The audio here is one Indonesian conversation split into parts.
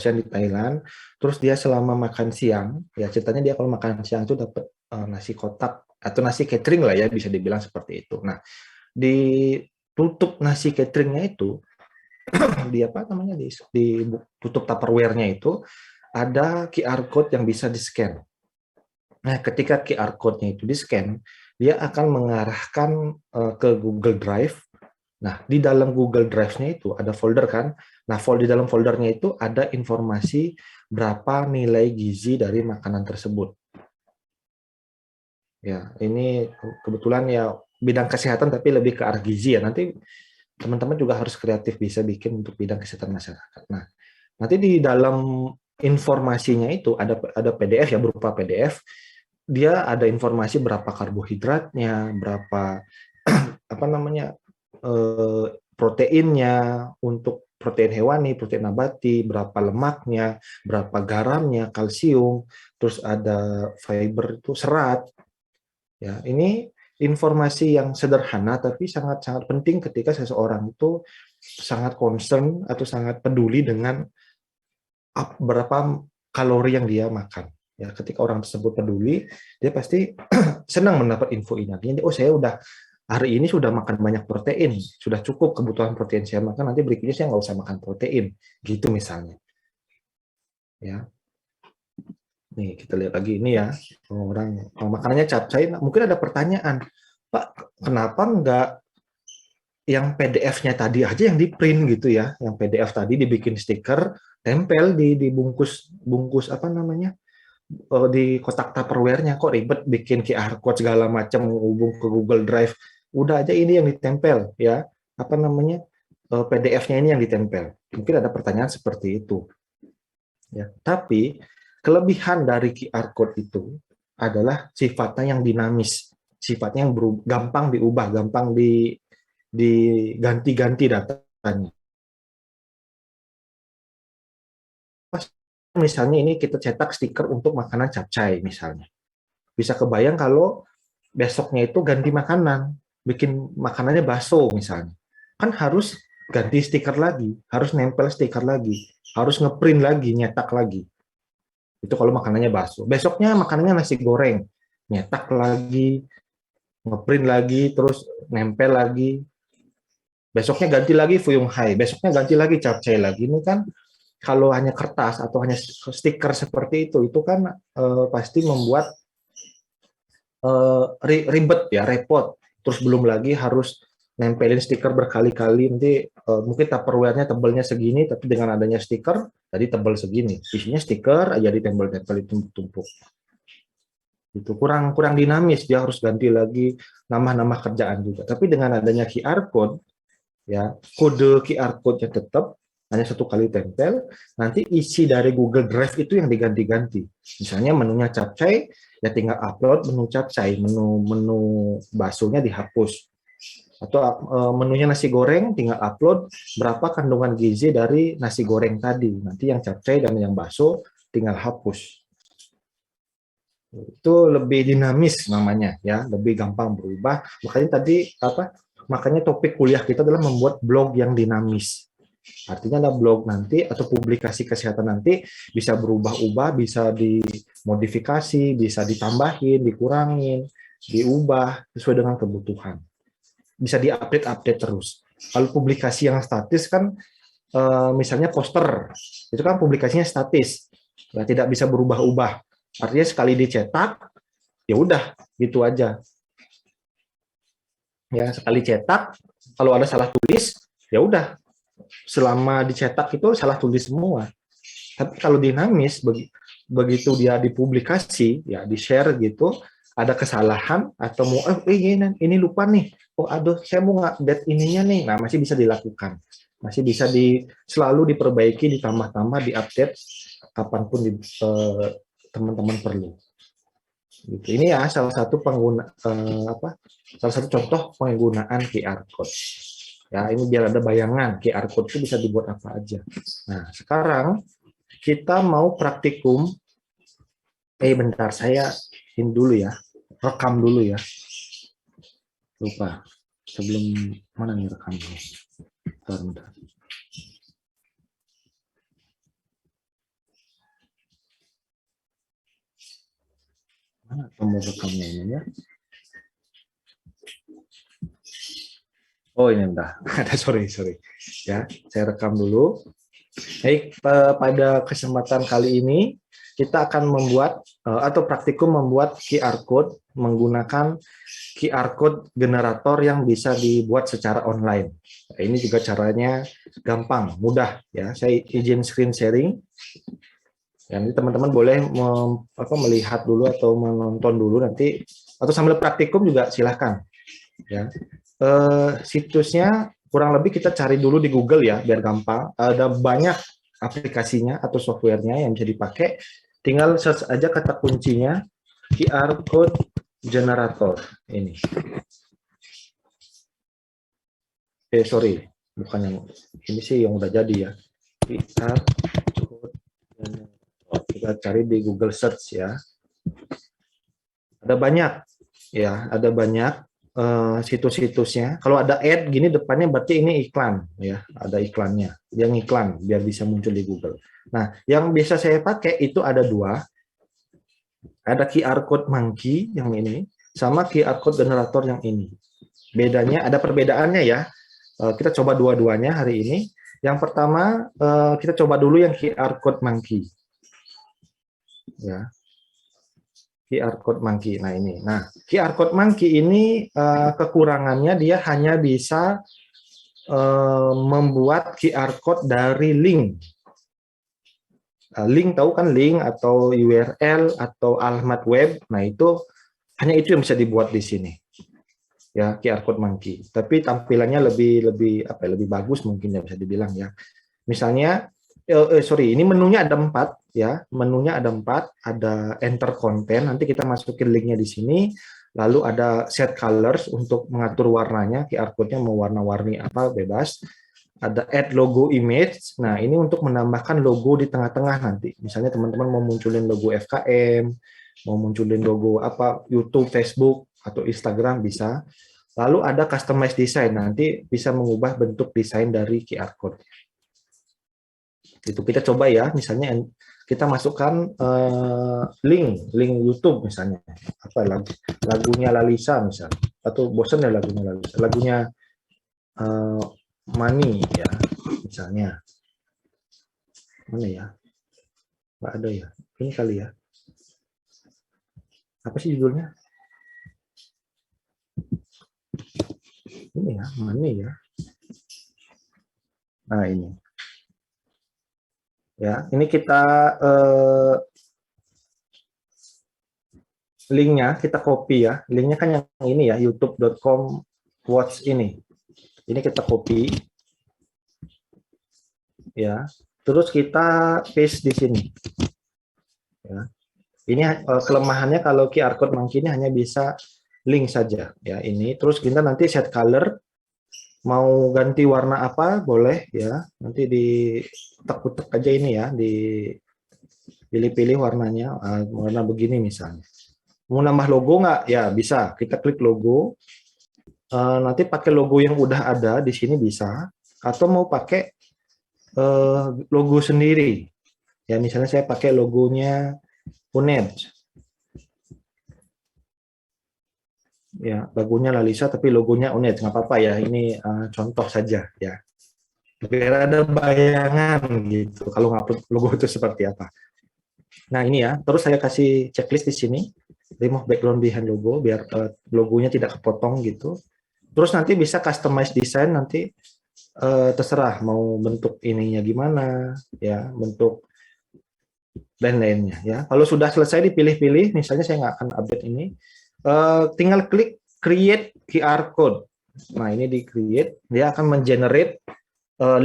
di Thailand, terus dia selama makan siang, ya ceritanya dia kalau makan siang itu dapat nasi kotak atau nasi catering lah ya, bisa dibilang seperti itu. Nah, di tutup nasi cateringnya itu, di apa namanya, di tutup Tupperware-nya itu ada QR code yang bisa di-scan. Nah, ketika QR code-nya itu di-scan, dia akan mengarahkan ke Google Drive. Nah, di dalam Google Drive-nya itu ada folder kan. Nah, di dalam foldernya itu ada informasi berapa nilai gizi dari makanan tersebut. Ya, ini kebetulan ya bidang kesehatan tapi lebih ke arah gizi ya. Nanti teman-teman juga harus kreatif bisa bikin untuk bidang kesehatan masyarakat. Nah, nanti di dalam informasinya itu ada PDF ya, berupa PDF. Dia ada informasi berapa karbohidratnya, berapa apa namanya, proteinnya, untuk protein hewani, protein nabati, berapa lemaknya, berapa garamnya, kalsium, terus ada fiber itu serat. Ya, ini informasi yang sederhana tapi sangat-sangat penting ketika seseorang itu sangat concern atau sangat peduli dengan berapa kalori yang dia makan. Ya, ketika orang tersebut peduli, dia pasti senang mendapat info ini. Artinya, oh saya udah hari ini sudah makan banyak protein, sudah cukup kebutuhan protein saya makan, nanti berikutnya saya nggak usah makan protein, gitu misalnya. Ya, nih kita lihat lagi ini ya, orang makanannya capcay. Mungkin ada pertanyaan, Pak, kenapa nggak yang PDF-nya tadi aja yang di print gitu ya, yang PDF tadi dibikin stiker, tempel di bungkus bungkus apa namanya, di kotak Tupperware-nya, kok ribet bikin QR code segala macam hubung ke Google Drive. Udah aja ini yang ditempel ya, apa namanya, PDF-nya ini yang ditempel. Mungkin ada pertanyaan seperti itu. Ya, tapi kelebihan dari QR code itu adalah sifatnya yang dinamis, sifatnya yang gampang diubah, gampang diganti-ganti datanya. Misalnya ini kita cetak stiker untuk makanan capcay misalnya. Bisa kebayang kalau besoknya itu ganti makanan, bikin makanannya bakso misalnya. Kan harus ganti stiker lagi, harus nempel stiker lagi, harus ngeprint lagi, nyetak lagi. Itu kalau makanannya bakso. Besoknya makanannya nasi goreng, nyetak lagi, ngeprint lagi, terus nempel lagi. Besoknya ganti lagi Fuyung Hai, besoknya ganti lagi capcay lagi. Ini kan kalau hanya kertas atau hanya stiker seperti itu kan pasti membuat ribet ya, repot. Terus belum lagi harus nempelin stiker berkali-kali, nanti mungkin Tupperware-nya tebalnya segini, tapi dengan adanya stiker, tadi tebal segini. Isinya stiker aja ditempel-tempel, ditumpuk-tumpuk. Itu kurang kurang dinamis, dia harus ganti lagi, nambah-nambah kerjaan juga. Tapi dengan adanya QR code, ya kode QR code-nya tetap hanya satu kali tempel, nanti isi dari Google Drive itu yang diganti-ganti. Misalnya menunya capcay, ya tinggal upload menu capcay, menu baksonya dihapus. Atau menunya nasi goreng, tinggal upload berapa kandungan gizi dari nasi goreng tadi. Nanti yang capcay dan yang bakso tinggal hapus. Itu lebih dinamis namanya ya, lebih gampang berubah. Makanya tadi makanya topik kuliah kita adalah membuat blog yang dinamis. Artinya ada blog nanti atau publikasi kesehatan nanti bisa berubah-ubah, bisa dimodifikasi, bisa ditambahin, dikurangin, diubah sesuai dengan kebutuhan. Bisa diupdate-update terus. Kalau publikasi yang statis kan misalnya poster, itu kan publikasinya statis, ya tidak bisa berubah-ubah. Artinya sekali dicetak, ya udah gitu aja. Ya sekali cetak, kalau ada salah tulis, ya udah selama dicetak itu salah tulis semua. Tapi kalau dinamis, begitu dia dipublikasi, ya di-share gitu, ada kesalahan atau mau ini lupa nih, oh aduh saya mau update ininya nih, nah masih bisa dilakukan, masih bisa selalu diperbaiki, ditambah-tambah, diupdate kapanpun teman-teman perlu. Gitu. Ini ya salah satu salah satu contoh penggunaan QR code. Ya, ini biar ada bayangan QR code itu bisa dibuat apa aja. Nah, sekarang kita mau praktikum. Bentar, saya ini dulu ya, rekam dulu ya. Lupa, sebelum mana nih rekamnya? Bentar. Mana tombol rekamnya ini ya? Oh ini udah ada, sorry ya, saya rekam dulu. Baik, pada kesempatan kali ini kita akan membuat atau praktikum membuat QR code menggunakan QR code generator yang bisa dibuat secara online. Nah, ini juga caranya gampang, mudah ya. Saya izin screen sharing. Ya, nanti teman-teman boleh melihat dulu atau menonton dulu nanti, atau sambil praktikum juga silahkan. Ya. Situsnya kurang lebih kita cari dulu di Google ya, biar gampang. Ada banyak aplikasinya atau softwarenya yang bisa dipakai. Tinggal search aja kata kuncinya QR code generator ini. Sorry, bukan yang ini sih yang udah jadi ya. QR code generator. Kita cari di Google Search ya. Ada banyak ya, ada banyak situs-situsnya. Kalau ada ad gini depannya berarti ini iklan ya, ada iklannya. Yang iklan biar bisa muncul di Google. Nah, yang biasa saya pakai itu ada dua. Ada QR code Monkey yang ini sama QR code generator yang ini. Bedanya, ada perbedaannya ya. Kita coba dua-duanya hari ini. Yang pertama kita coba dulu yang QR code Monkey. Ya. QR code Monkey. Nah ini. Nah, QR code Monkey ini kekurangannya dia hanya bisa membuat QR code dari link. Link, tahu kan link atau URL atau alamat web. Nah, itu hanya itu yang bisa dibuat di sini. Ya, QR code Monkey. Tapi tampilannya lebih bagus mungkin ya bisa dibilang ya. Misalnya sorry, ini menunya ada 4 ya, menunya ada 4, ada enter content, nanti kita masukin linknya di sini, lalu ada set colors untuk mengatur warnanya, QR code-nya mau warna-warni apa bebas, ada add logo image, nah ini untuk menambahkan logo di tengah-tengah nanti, misalnya teman-teman mau munculin logo FKM, mau munculin logo apa YouTube, Facebook atau Instagram bisa, lalu ada customize design, nanti bisa mengubah bentuk desain dari QR code. Itu kita coba ya, misalnya kita masukkan link YouTube misalnya, apa lagunya Lalisa misalnya, atau bosan ya lagunya Lalisa, lagunya Money ya misalnya, mana ya, nggak ada ya, ini kali ya, apa sih judulnya, ini ya, Money ya, nah ini. Ya, ini kita linknya kita copy ya. Linknya kan yang ini ya, youtube.com watch ini. Ini kita copy. Ya. Terus kita paste di sini. Ya. Ini kelemahannya kalau QR code Monkey ini hanya bisa link saja ya ini. Terus kita nanti set color, mau ganti warna apa boleh ya. Nanti ditek-utek aja ini ya, dipilih-pilih warnanya, warna begini misalnya. Mau nambah logo nggak? Ya bisa. Kita klik logo. Nanti pakai logo yang udah ada di sini bisa. Atau mau pakai logo sendiri. Ya misalnya saya pakai logonya UNED. Ya logonya Lalisa tapi logonya UNED nggak apa-apa ya. Ini contoh saja ya. Biar ada bayangan gitu. Kalau ngupload logo itu seperti apa. Nah ini ya. Terus saya kasih checklist di sini. Remove background behind logo biar logonya tidak kepotong gitu. Terus nanti bisa customize design, nanti terserah mau bentuk ininya gimana ya, bentuk dan lainnya ya. Kalau sudah selesai dipilih-pilih, misalnya saya nggak akan update ini, tinggal klik create QR code. Nah ini di create, dia akan mengenerate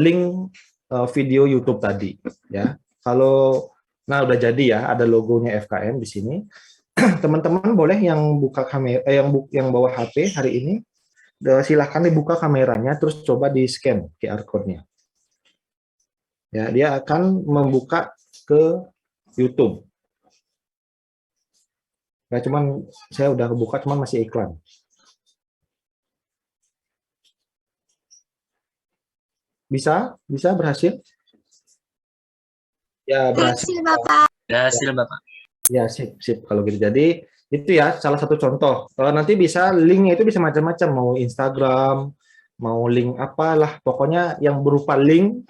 link video YouTube tadi ya. Kalau nah udah jadi ya, ada logonya FKM di sini. Teman-teman boleh yang buka kamera, yang bawa HP hari ini, silahkan dibuka kameranya, terus coba di scan QR code-nya. Ya, dia akan membuka ke YouTube. Ya, cuman saya udah buka, cuman masih iklan. Bisa berhasil? Ya berhasil. Berhasil, Bapak. Berhasil, Bapak. Ya sip kalau gitu. Jadi Itu ya salah satu contoh. Nanti bisa linknya itu bisa macam-macam, mau Instagram, mau link apalah, pokoknya yang berupa link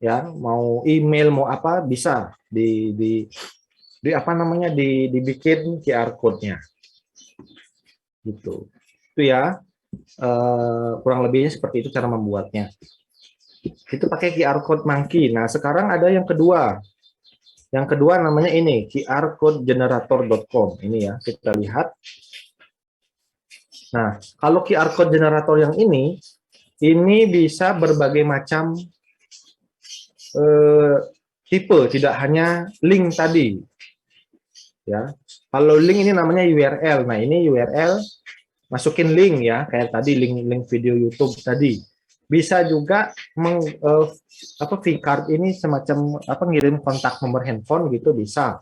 ya, mau email, mau apa bisa di apa namanya dibikin QR code-nya gitu. Itu ya kurang lebihnya seperti itu cara membuatnya. Itu pakai QR code Monkey. Nah, sekarang ada yang kedua. Yang kedua namanya ini qrcodegenerator.com. Ini ya, kita lihat. Nah, kalau QR code generator yang ini bisa berbagai macam tipe, tidak hanya link tadi. Ya, kalau link ini namanya URL. Nah, ini URL masukin link ya, kayak tadi link video YouTube tadi. Bisa juga vCard ini semacam ngirim kontak nomor handphone gitu bisa.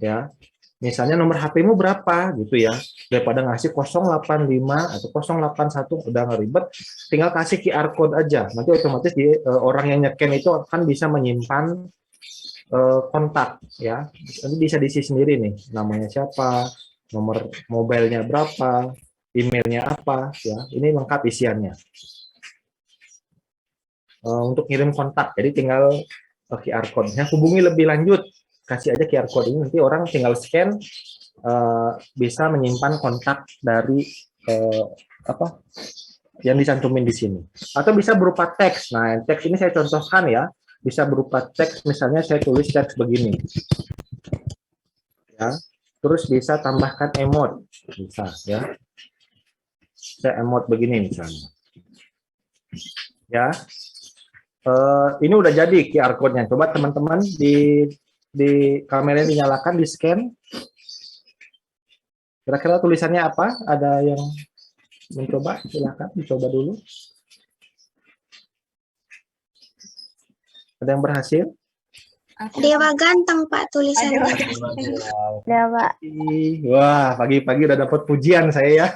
Ya. Misalnya nomor HP-mu berapa gitu ya. Daripada ngasih 085 atau 081 udah nggak ribet, tinggal kasih QR code aja. Nanti otomatis orang yang nyeken itu akan bisa menyimpan kontak ya. Nanti bisa diisi sendiri nih, namanya siapa, nomor mobilenya berapa, emailnya apa ya. Ini lengkap isiannya. Untuk ngirim kontak, jadi tinggal QR code-nya, hubungi lebih lanjut, kasih aja QR code ini, nanti orang tinggal scan, bisa menyimpan kontak dari yang dicantumin di sini, atau bisa berupa teks. Nah, teks ini saya contohkan ya, bisa berupa teks, misalnya saya tulis teks begini, ya, terus bisa tambahkan emot, bisa ya, saya emot begini misalnya, ya. Ini udah jadi QR code-nya. Coba teman-teman di kameranya dinyalakan, di scan. Kira-kira tulisannya apa? Ada yang mencoba? Silakan dicoba dulu. Ada yang berhasil? Dewa Ganteng, Pak, tulisannya. Dewa. Wah, pagi-pagi udah dapat pujian saya ya.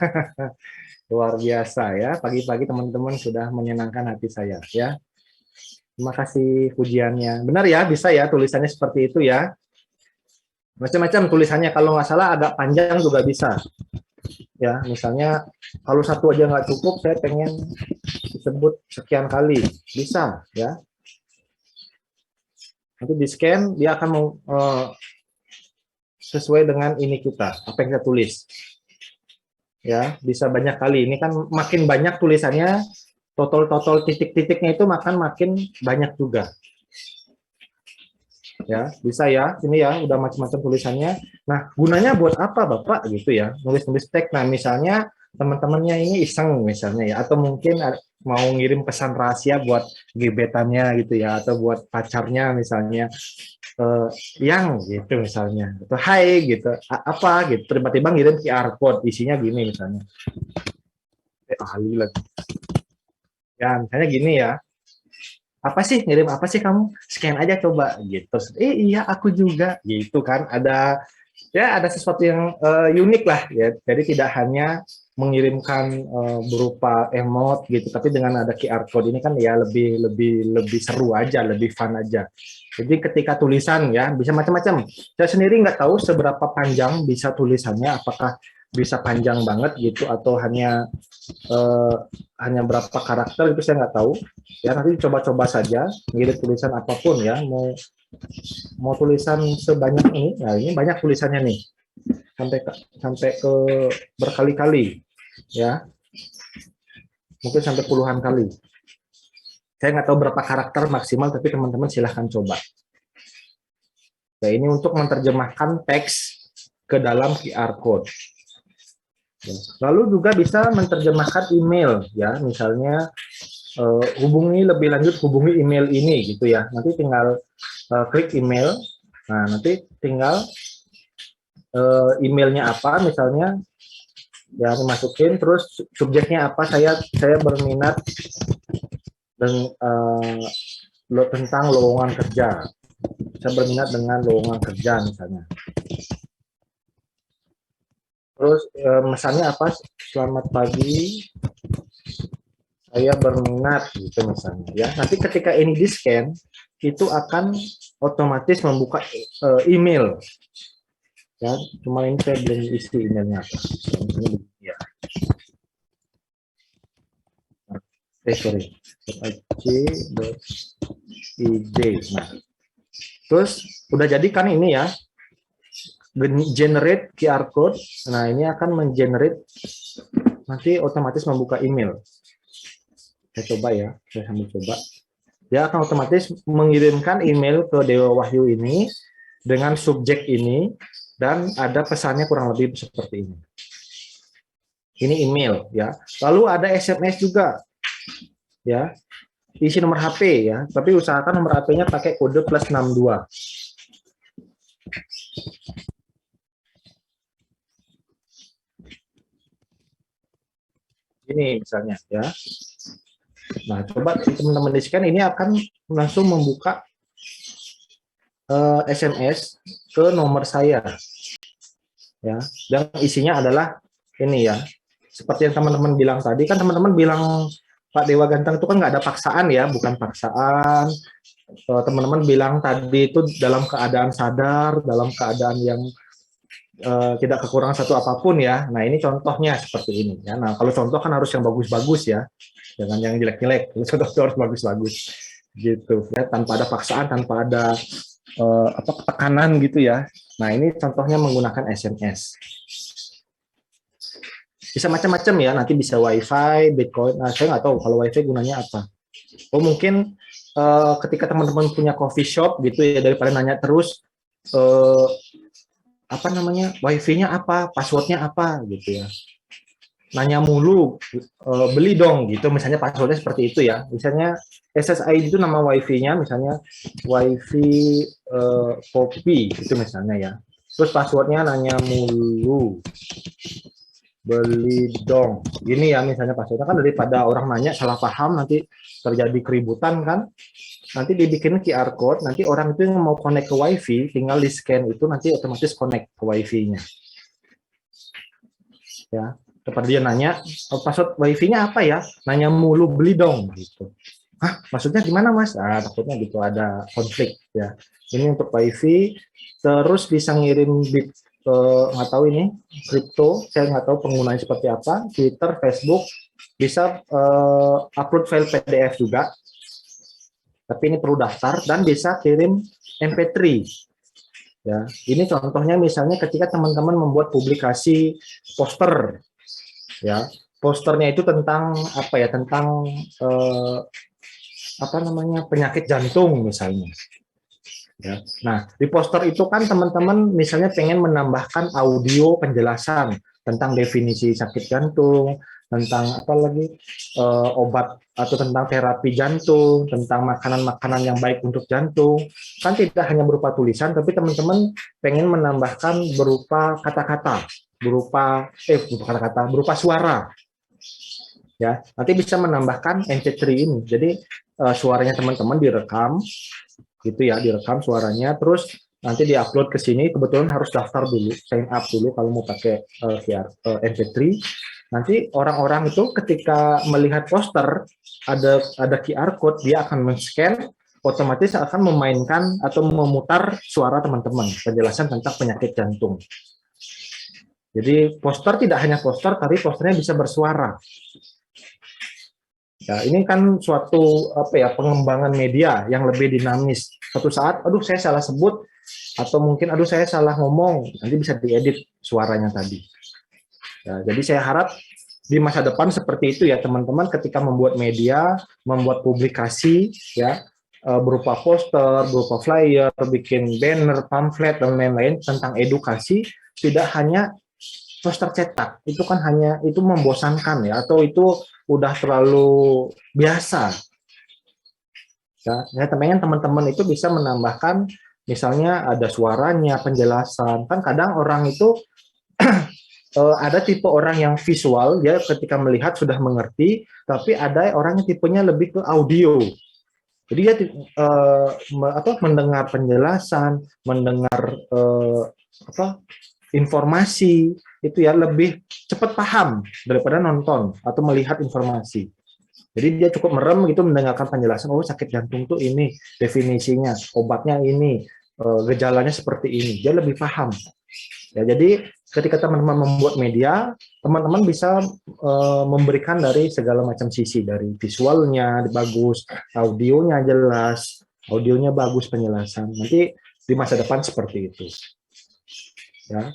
Luar biasa ya. Pagi-pagi teman-teman sudah menyenangkan hati saya ya. Terima kasih pujiannya. Benar ya, bisa ya tulisannya seperti itu ya. Macam-macam tulisannya, kalau nggak salah agak panjang juga bisa. Ya, misalnya kalau satu aja nggak cukup, saya pengen disebut sekian kali, bisa ya. Nanti di scan, dia akan sesuai dengan ini kita, apa yang kita tulis. Ya, bisa banyak kali. Ini kan makin banyak tulisannya, total titik-titiknya itu makin banyak juga. Ya, bisa ya. Ini ya, udah macam-macam tulisannya. Nah, gunanya buat apa, Bapak? Gitu ya. Nulis-nulis teks. Nah, misalnya teman-temannya ini iseng misalnya ya, atau mungkin mau ngirim pesan rahasia buat gebetannya gitu ya, atau buat pacarnya misalnya, yang gitu misalnya, atau hai gitu, apa gitu, tiba-tiba ngirim QR code, isinya gini misalnya. Ahli lagi. Ya, misalnya gini ya. Apa sih, ngirim apa sih kamu? Scan aja coba gitu. Iya, aku juga gitu kan. Ada sesuatu yang unik lah ya. Jadi tidak hanya mengirimkan berupa emot gitu, tapi dengan ada QR code ini kan ya lebih seru aja, lebih fun aja. Jadi ketika tulisan ya bisa macam-macam. Saya sendiri nggak tahu seberapa panjang bisa tulisannya, apakah bisa panjang banget gitu atau hanya berapa karakter itu saya nggak tahu. Ya nanti coba-coba saja ngirim tulisan apapun ya, mau tulisan sebanyak ini. Nah, ini banyak tulisannya nih. Sampai ke berkali-kali ya. Mungkin sampai puluhan kali. Saya nggak tahu berapa karakter maksimal, tapi teman-teman silahkan coba. Nah, ini untuk menerjemahkan teks ke dalam QR code. Lalu juga bisa menerjemahkan email ya, misalnya hubungi lebih lanjut, hubungi email ini gitu ya. Nanti tinggal klik email. Nah, nanti tinggal emailnya apa misalnya ya, dimasukin, terus subjeknya apa, saya berminat tentang lowongan kerja. Saya berminat dengan lowongan kerja misalnya. Terus misalnya apa, selamat pagi, saya berminat gitu misalnya ya. Nanti ketika ini di scan itu akan otomatis membuka email Ya, cuma ini saya belum isi emailnya apa. Misalnya begini ya. Sorry. ac.id. Nah, terus udah jadi kan ini ya, generate QR code. Nah, ini akan mengenerate nanti otomatis membuka email. Saya coba ya, saya sambil coba. Dia akan otomatis mengirimkan email ke Dewa Wahyu ini dengan subjek ini dan ada pesannya kurang lebih seperti ini. Ini email ya. Lalu ada SMS juga ya. Isi nomor HP ya, tapi usahakan nomor HP-nya pakai kode +62. Ini misalnya ya. Nah, coba teman-teman di scan ini akan langsung membuka SMS ke nomor saya ya. Dan isinya adalah ini ya. Seperti yang teman-teman bilang tadi, kan teman-teman bilang Pak Dewa Ganteng itu kan nggak ada paksaan ya, bukan paksaan. Teman-teman bilang tadi itu dalam keadaan sadar, dalam keadaan yang tidak kekurangan satu apapun ya. Nah, ini contohnya seperti ini ya. Nah, kalau contoh kan harus yang bagus-bagus ya, jangan yang jelek-jelek. Contoh itu harus bagus-bagus gitu ya, tanpa ada paksaan, tanpa ada tekanan gitu ya. Nah, ini contohnya menggunakan SMS. Bisa macam-macam ya, nanti bisa WiFi, Bitcoin. Nah, saya nggak tahu kalau WiFi gunanya apa. Oh, mungkin ketika teman-teman punya coffee shop gitu ya, daripada nanya terus apa namanya, WiFi-nya apa, passwordnya apa gitu ya. Nanya mulu, beli dong gitu, misalnya passwordnya seperti itu ya. Misalnya SSID itu nama WiFi-nya, misalnya WiFi kopi itu misalnya ya. Terus passwordnya nanya mulu, beli dong. Gini ya misalnya passwordnya, kan daripada orang nanya salah paham nanti terjadi keributan kan. Nanti dibikin QR code, nanti orang itu yang mau connect ke WiFi, tinggal di scan itu nanti otomatis connect ke WiFi-nya. Ya, kepada dia nanya, password WiFi-nya apa ya? Nanya mulu, beli dong gitu. Hah, maksudnya gimana Mas? Ah, takutnya gitu ada konflik ya. Ini untuk WiFi, terus bisa ngirim bit nggak tahu ini kripto, saya nggak tahu penggunanya seperti apa. Twitter, Facebook, bisa upload file PDF juga. Tapi ini perlu daftar dan bisa kirim MP3. Ya, ini contohnya misalnya ketika teman-teman membuat publikasi poster, ya, posternya itu tentang apa ya? Tentang apa namanya, penyakit jantung misalnya. Ya. Nah, di poster itu kan teman-teman misalnya pengen menambahkan audio penjelasan tentang definisi sakit jantung, tentang apa lagi obat atau tentang terapi jantung, tentang makanan-makanan yang baik untuk jantung. Kan tidak hanya berupa tulisan, tapi teman-teman pengen menambahkan berupa kata-kata, berupa kata-kata, berupa suara. Ya, nanti bisa menambahkan MP3 ini. Jadi suaranya teman-teman direkam gitu ya, direkam suaranya, terus nanti diupload ke sini. Kebetulan harus daftar dulu, sign up dulu kalau mau pakai MP3. Nanti orang-orang itu ketika melihat poster ada QR code, dia akan men-scan, otomatis akan memainkan atau memutar suara teman-teman, penjelasan tentang penyakit jantung. Jadi poster tidak hanya poster, tapi posternya bisa bersuara. Ya, ini kan suatu apa ya, pengembangan media yang lebih dinamis. Suatu saat, aduh saya salah sebut, atau mungkin aduh saya salah ngomong, nanti bisa diedit suaranya tadi. Ya, jadi saya harap di masa depan seperti itu ya teman-teman, ketika membuat media, membuat publikasi ya, berupa poster, berupa flyer, bikin banner, pamflet dan lain-lain tentang edukasi, tidak hanya poster cetak. Itu kan hanya, itu membosankan ya, atau itu udah terlalu biasa. Ya, teman-teman itu bisa menambahkan misalnya ada suaranya, penjelasan. Kan kadang orang itu ada tipe orang yang visual, dia ketika melihat sudah mengerti, tapi ada orang yang tipenya lebih ke audio. Jadi dia mendengar penjelasan, mendengar informasi itu ya lebih cepat paham daripada nonton atau melihat informasi. Jadi dia cukup merem gitu mendengarkan penjelasan, oh sakit jantung tuh ini definisinya, obatnya ini, gejalanya seperti ini, dia lebih paham. Ya, jadi ketika teman-teman membuat media, teman-teman bisa memberikan dari segala macam sisi, dari visualnya bagus, audionya jelas, audionya bagus penjelasan. Nanti di masa depan seperti itu. Ya.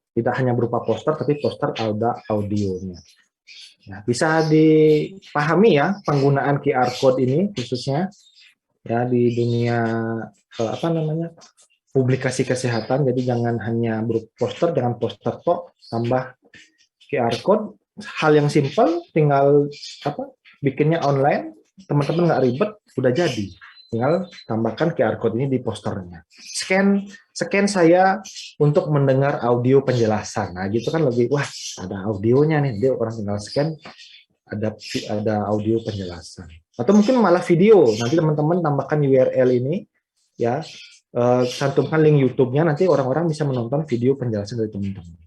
Tidak hanya berupa poster, tapi poster ada audionya. Nah, bisa dipahami ya penggunaan QR code ini khususnya ya di dunia apa namanya publikasi kesehatan. Jadi jangan hanya berupa poster, jangan poster tok, tambah QR code. Hal yang simpel, tinggal apa bikinnya online, teman-teman nggak ribet, udah jadi. Tinggal tambahkan QR code ini di posternya. Scan saya untuk mendengar audio penjelasan. Nah, gitu kan lebih, wah, ada audionya nih. Dia orang tinggal scan, ada audio penjelasan. Atau mungkin malah video. Nanti teman-teman tambahkan URL ini, ya, cantumkan link YouTube-nya, nanti orang-orang bisa menonton video penjelasan dari teman-teman.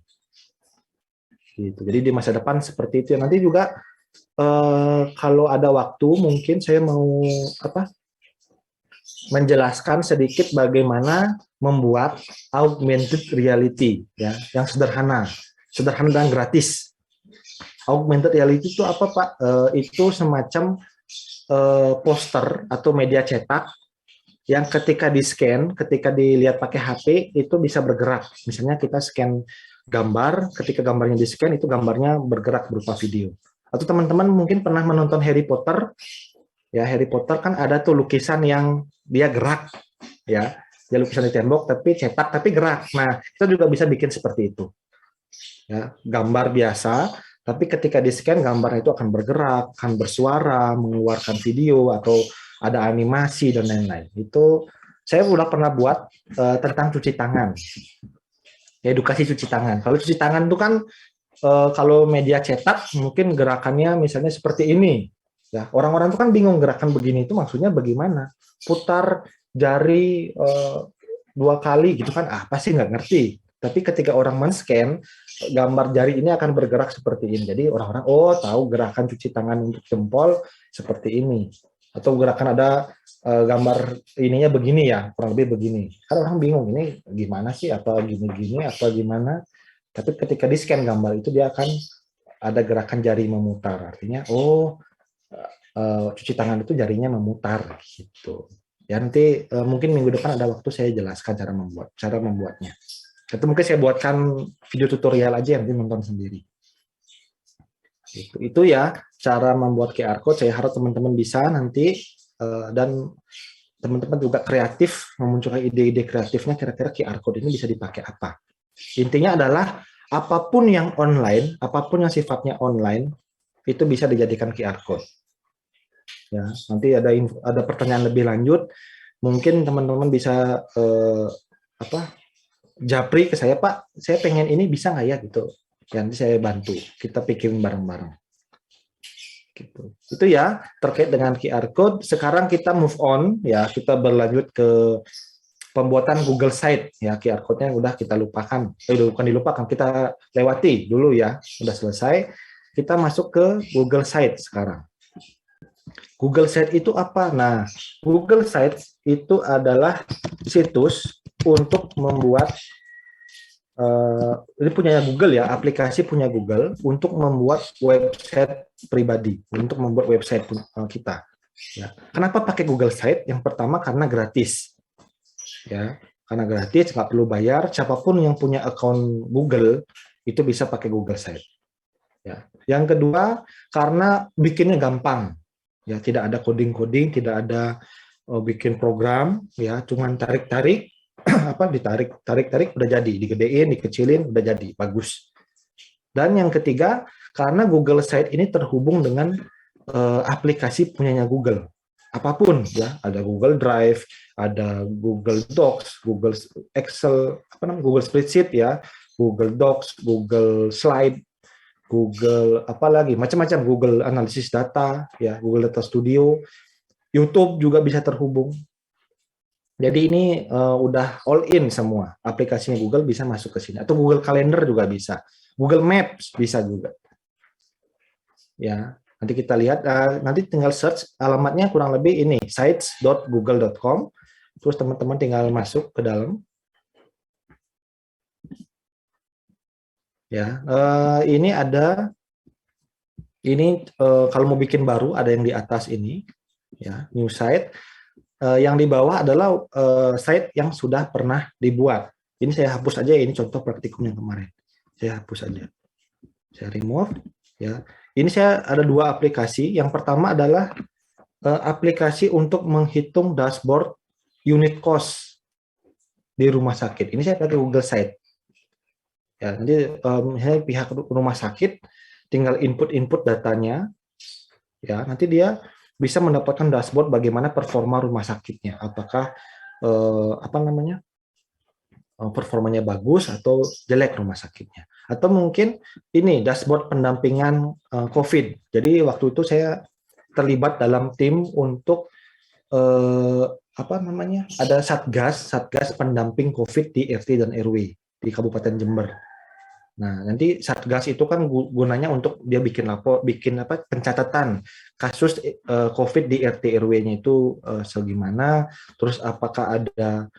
Gitu. Jadi di masa depan seperti itu. Nanti juga kalau ada waktu, mungkin saya mau menjelaskan sedikit bagaimana membuat augmented reality, ya, yang sederhana dan gratis. Augmented reality itu apa, Pak? Itu semacam poster atau media cetak yang ketika di-scan, ketika dilihat pakai HP, itu bisa bergerak. Misalnya kita scan gambar, ketika gambarnya di-scan, itu gambarnya bergerak berupa video. Atau teman-teman mungkin pernah menonton Harry Potter, ya, Harry Potter kan ada tuh lukisan yang dia gerak, ya, dia lukisan di tembok tapi cetak tapi gerak. Nah, kita juga bisa bikin seperti itu, ya, gambar biasa, tapi ketika di-scan gambarnya itu akan bergerak, akan bersuara, mengeluarkan video atau ada animasi dan lain-lain. Itu saya udah pernah buat tentang cuci tangan, edukasi cuci tangan. Kalau cuci tangan itu kan kalau media cetak mungkin gerakannya misalnya seperti ini. Ya, orang-orang itu kan bingung gerakan begini itu maksudnya bagaimana? Putar jari 2 kali gitu kan, pasti nggak ngerti. Tapi ketika orang men-scan, gambar jari ini akan bergerak seperti ini. Jadi orang-orang, oh, tahu gerakan cuci tangan untuk jempol seperti ini. Atau gerakan ada gambar ininya begini ya, kurang lebih begini. Kan orang bingung, ini gimana sih, apa gini-gini, apa gimana. Tapi ketika di-scan gambar itu dia akan ada gerakan jari memutar. Artinya, oh, cuci tangan itu jarinya memutar gitu. Ya, nanti mungkin minggu depan ada waktu saya jelaskan cara membuatnya. Itu mungkin saya buatkan video tutorial aja yang nanti nonton sendiri. Itu ya cara membuat QR code. Saya harap teman-teman bisa nanti dan teman-teman juga kreatif memunculkan ide-ide kreatifnya, kira-kira QR code ini bisa dipakai apa. Intinya adalah apapun yang online, apapun yang sifatnya online itu bisa dijadikan QR code. Ya, nanti ada pertanyaan lebih lanjut, mungkin teman-teman bisa japri ke saya, Pak, saya pengen ini bisa nggak ya gitu. Nanti saya bantu, kita pikirin bareng-bareng. Gitu. Itu ya terkait dengan QR code. Sekarang kita move on, ya, kita berlanjut ke pembuatan Google Site, ya. QR code-nya udah kita lupakan, bukan dilupakan, kita lewati dulu ya, udah selesai. Kita masuk ke Google Site sekarang. Google Site itu apa? Nah, Google Site itu adalah situs untuk membuat ini punya Google ya, aplikasi punya Google untuk membuat website pribadi, untuk membuat website kita. Ya. Kenapa pakai Google Site? Yang pertama karena gratis, ya, karena gratis, nggak perlu bayar. Siapapun yang punya akun Google itu bisa pakai Google Site. Ya. Yang kedua karena bikinnya gampang, ya, tidak ada coding-coding, tidak ada bikin program, ya, cuman tarik-tarik. Ditarik udah jadi, digedein, dikecilin udah jadi, bagus. Dan yang ketiga karena Google Site ini terhubung dengan aplikasi punyanya Google, apapun ya, ada Google Drive, ada Google Docs, Google Excel, Google Spreadsheet ya, Google Docs, Google Slide, Google apalagi macam-macam, Google Analisis Data ya, Google Data Studio, YouTube juga bisa terhubung. Jadi ini udah all in semua, aplikasinya Google bisa masuk ke sini, atau Google Calendar juga bisa, Google Maps bisa juga. Ya, nanti kita lihat, nanti tinggal search alamatnya kurang lebih ini, sites.google.com. Terus teman-teman tinggal masuk ke dalam. Ya, ini ada, kalau mau bikin baru ada yang di atas ini, ya, new site. Yang di bawah adalah site yang sudah pernah dibuat. Ini saya hapus aja, ini contoh praktikum yang kemarin. Saya hapus aja. Saya remove, ya. Ini saya ada 2 aplikasi. Yang pertama adalah aplikasi untuk menghitung dashboard unit cost di rumah sakit. Ini saya pakai Google Site. Ya, nanti misalnya pihak rumah sakit tinggal input datanya, ya, nanti dia bisa mendapatkan dashboard bagaimana performa rumah sakitnya, apakah performanya bagus atau jelek rumah sakitnya, atau mungkin ini dashboard pendampingan COVID. Jadi waktu itu saya terlibat dalam tim untuk ada satgas pendamping COVID di RT dan RW di Kabupaten Jember. Nah, nanti satgas itu kan gunanya untuk dia bikin pencatatan kasus COVID di RT RW-nya itu segimana, terus apakah ada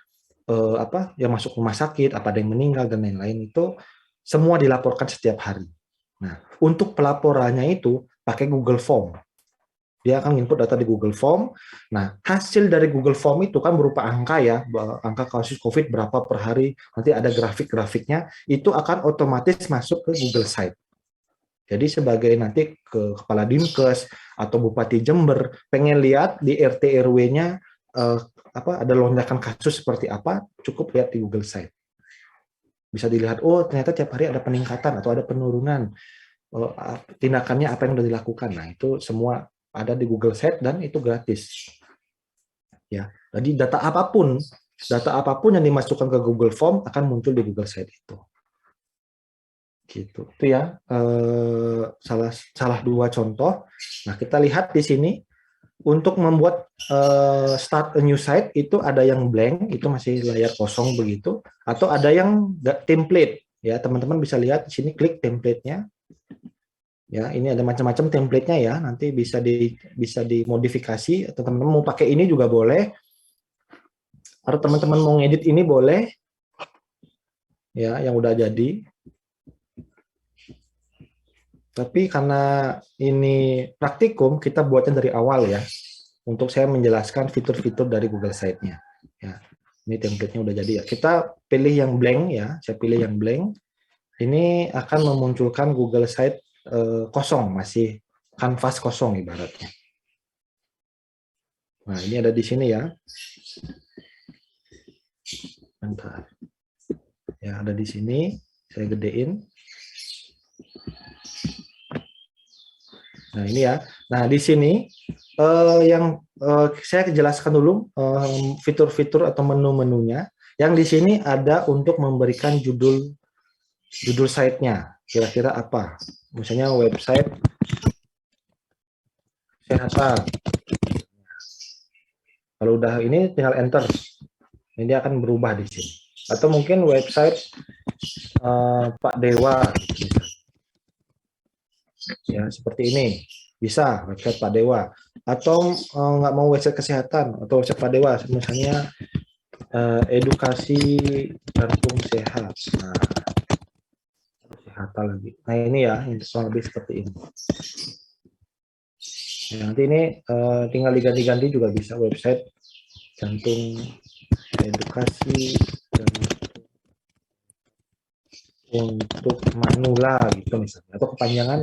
yang masuk rumah sakit, apa ada yang meninggal dan lain-lain, itu semua dilaporkan setiap hari. Nah, untuk pelaporannya itu pakai Google Form. Dia akan input data di Google Form. Nah, hasil dari Google Form itu kan berupa angka ya, angka kasus COVID berapa per hari, nanti ada grafik-grafiknya, itu akan otomatis masuk ke Google Site. Jadi sebagai nanti ke Kepala Dinkes atau Bupati Jember pengen lihat di RT RW-nya ada lonjakan kasus seperti apa, cukup lihat di Google Site. Bisa dilihat, oh ternyata tiap hari ada peningkatan atau ada penurunan, tindakannya apa yang sudah dilakukan. Nah, itu semua ada di Google Site dan itu gratis. Ya, jadi data apapun yang dimasukkan ke Google Form akan muncul di Google Site itu. Gitu. Itu ya salah 2 contoh. Nah, kita lihat di sini untuk membuat start a new site itu ada yang blank, itu masih layar kosong begitu, atau ada yang template. Ya, teman-teman bisa lihat di sini, klik template-nya. Ya, ini ada macam-macam template-nya ya, nanti bisa dimodifikasi, atau teman-teman mau pakai ini juga boleh, atau teman-teman mau ngedit ini boleh, ya, yang udah jadi. Tapi karena ini praktikum, kita buatnya dari awal ya, untuk saya menjelaskan fitur-fitur dari Google Site-nya. Ya, ini template-nya udah jadi ya. Kita pilih yang blank ya, saya pilih yang blank. Ini akan memunculkan Google Site kosong, masih kanvas kosong ibaratnya. Nah, ini ada di sini ya. Bentar. Ya, ada di sini. Saya gedein. Nah, ini ya. Nah, di sini yang saya jelaskan dulu fitur-fitur atau menu-menunya. Yang di sini ada untuk memberikan judul site-nya. Kira-kira apa? Misalnya website kesehatan. Kalau udah ini tinggal enter. Ini dia akan berubah di sini. Atau mungkin website Pak Dewa. Ya, seperti ini. Bisa website Pak Dewa. Atau nggak mau website kesehatan atau website Pak Dewa, misalnya edukasi jantung sehat. Nah, kesehatan lagi. Nah, ini ya, kurang lebih seperti ini. Ya, nanti ini tinggal diganti-ganti juga bisa, website jantung edukasi untuk manula gitu misalnya, atau kepanjangan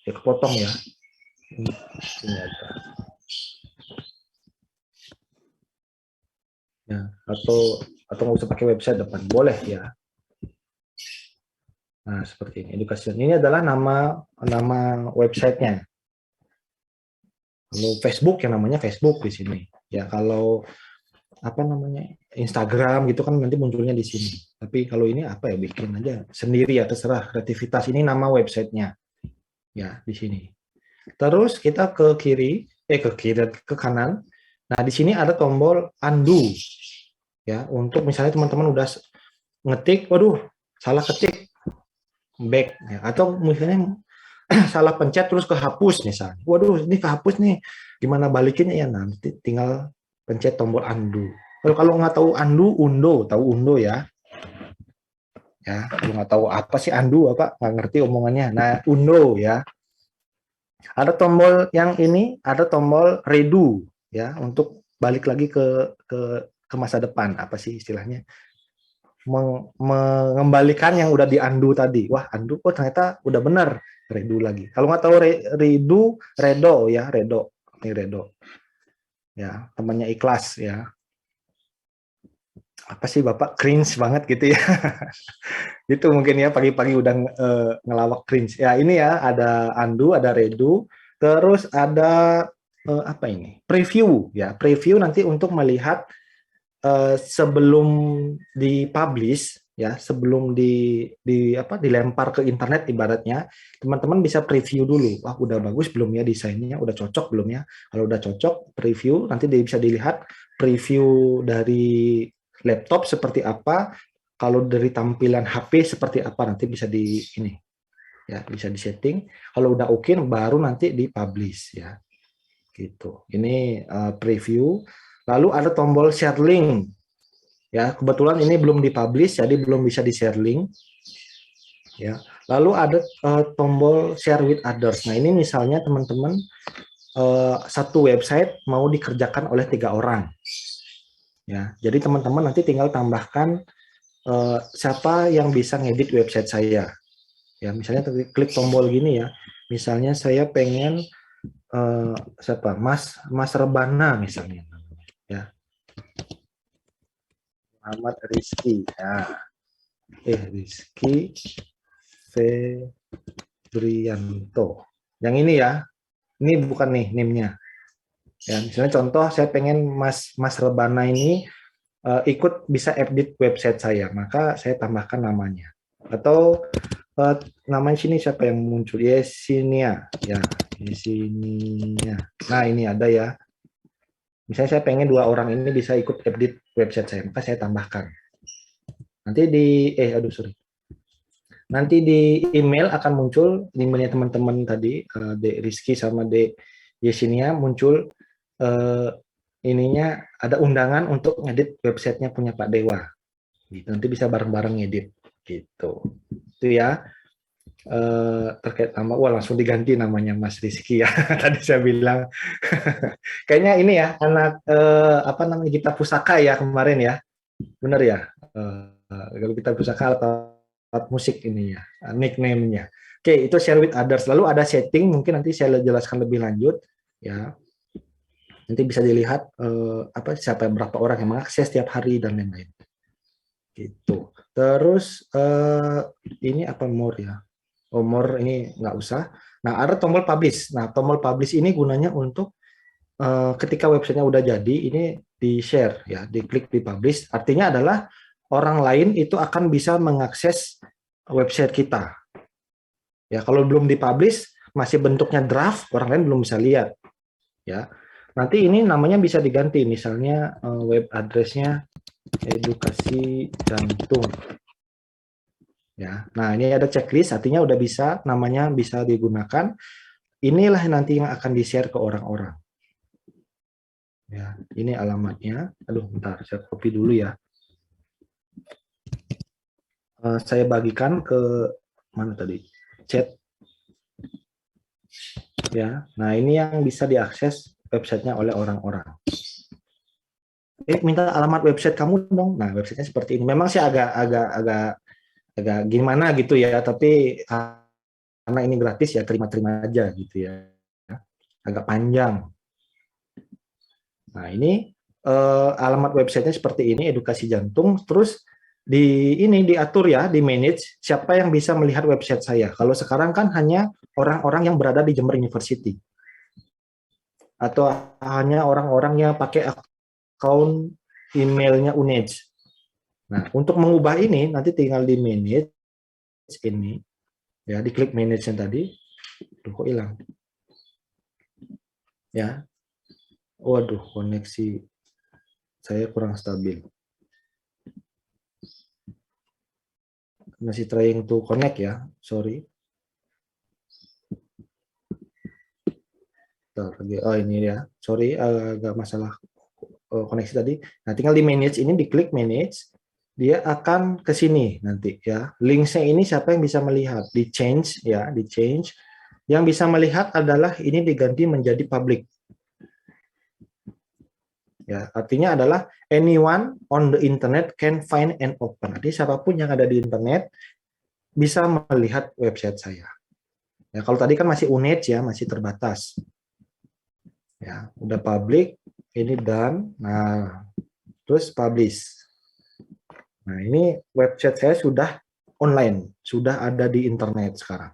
ya kepotong ya. Ini ada. Ya, atau nggak usah pakai website depan, boleh ya. Nah, seperti ini. Edukasi ini adalah nama websitenya. Kalau Facebook yang namanya Facebook di sini. Ya, kalau apa namanya Instagram gitu kan nanti munculnya di sini. Tapi kalau ini apa ya, bikin aja sendiri ya, terserah, kreativitas. Ini nama websitenya. Ya, di sini. Terus kita ke kanan. Nah, di sini ada tombol undo. Ya, untuk misalnya teman-teman udah ngetik, waduh, salah ketik, back ya. Atau misalnya salah pencet terus kehapus misalnya. Waduh, ini kehapus nih. Gimana balikinnya ya? Nanti tinggal pencet tombol undo. Kalau nggak tahu undo, tahu undo ya. Ya, kalau nggak tahu apa sih undo apa, nggak ngerti omongannya. Nah, undo ya. Ada tombol yang ini, ada tombol redo ya untuk balik lagi ke masa depan. Apa sih istilahnya? Mengembalikan yang udah di undo tadi. Wah, undo oh ternyata udah benar, redo lagi. Kalau nggak tahu redo, redo ya, redo. Ini redo. Ya, temannya ikhlas ya. Apa sih Bapak cringe banget gitu ya. Itu mungkin ya pagi-pagi udah ngelawak cringe. Ya, ini ya ada undo, ada redo, terus ada apa ini? Preview ya. Preview nanti untuk melihat sebelum dipublish ya, sebelum dilempar ke internet ibaratnya, teman-teman bisa preview dulu. Wah, udah bagus belum ya desainnya, udah cocok belum ya? Kalau udah cocok, preview nanti bisa dilihat preview dari laptop seperti apa, kalau dari tampilan HP seperti apa, nanti bisa di ini ya, bisa di setting. Kalau udah oke baru nanti dipublish ya. Gitu. Ini preview. Lalu ada tombol share link. Ya, kebetulan ini belum dipublish, jadi belum bisa di-share link. Ya. Lalu ada tombol share with others. Nah, ini misalnya teman-teman satu website mau dikerjakan oleh 3 orang. Ya, jadi teman-teman nanti tinggal tambahkan siapa yang bisa ngedit website saya. Ya, misalnya klik tombol gini ya. Misalnya saya pengen siapa? Mas Rebana misalnya. Ya. Muhammad Rizky. Nah, Rizky Febrianto. Yang ini ya. Ini bukan nih NIM-nya. Ya, misalnya contoh saya pengen Mas Rebana ini ikut bisa edit website saya, maka saya tambahkan namanya. Atau namanya sini siapa yang muncul? Yesinia. Ya, Yesinia. Nah, ini ada ya. Misalnya saya pengen 2 orang ini bisa ikut edit website saya, maka saya tambahkan. Nanti nanti di email akan muncul, emailnya teman-teman tadi, Dek Rizky sama Dek Yesinia muncul ininya ada undangan untuk ngedit websitenya punya Pak Dewa. Gitu. Nanti bisa bareng-bareng ngedit gitu. Itu ya. Terkait nama, wah langsung diganti namanya Mas Rizky ya. Tadi saya bilang kayaknya ini ya anak apa namanya Gita Pusaka ya kemarin ya. Bener ya. Kalau Gita Pusaka atau alat musik ini ya, nickname-nya. Oke, itu share with others. Lalu ada setting, mungkin nanti saya jelaskan lebih lanjut ya. Nanti bisa dilihat apa siapa berapa orang yang mengakses setiap hari dan lain-lain. Gitu. Terus ini apa more ya? Oh, more ini nggak usah. Nah, ada tombol publish. Nah, tombol publish ini gunanya untuk ketika websitenya udah jadi, ini di-share ya, diklik di publish. Artinya adalah orang lain itu akan bisa mengakses website kita. Ya, kalau belum dipublish, masih bentuknya draft, orang lain belum bisa lihat. Ya, nanti ini namanya bisa diganti, misalnya web address-nya edukasi jantung. Ya, nah ini ada checklist, artinya udah bisa, namanya bisa digunakan. Inilah nanti yang akan di-share ke orang-orang. Ya, ini alamatnya. Aduh, bentar, saya copy dulu ya. Saya bagikan ke mana tadi? Chat. Ya, nah ini yang bisa diakses websitenya oleh orang-orang. Minta alamat website kamu dong. Nah, websitenya seperti ini. Memang sih agak gimana gitu ya, tapi karena ini gratis ya terima-terima aja gitu ya. Agak panjang. Nah, ini alamat websitenya seperti ini, edukasi jantung. Terus diatur ya, di manage siapa yang bisa melihat website saya. Kalau sekarang kan hanya orang-orang yang berada di Jember University. Atau hanya orang-orang yang pakai akun emailnya UNED. Nah, untuk mengubah ini nanti tinggal di manage ini. Ya, diklik manage yang tadi. Duh, kok hilang? Ya. Waduh, koneksi saya kurang stabil. Masih trying to connect ya, sorry. Bentar, oh ini ya, sorry agak masalah koneksi tadi. Nah, tinggal di manage ini, diklik manage, dia akan ke sini nanti ya. Linksnya ini siapa yang bisa melihat? Di change ya, di change. Yang bisa melihat adalah ini diganti menjadi public. Ya, artinya adalah anyone on the internet can find and open. Jadi siapapun yang ada di internet bisa melihat website saya. Ya, kalau tadi kan masih unit ya, masih terbatas. Ya, udah public, ini done. Nah, terus publish. Nah, ini website saya sudah online, sudah ada di internet sekarang.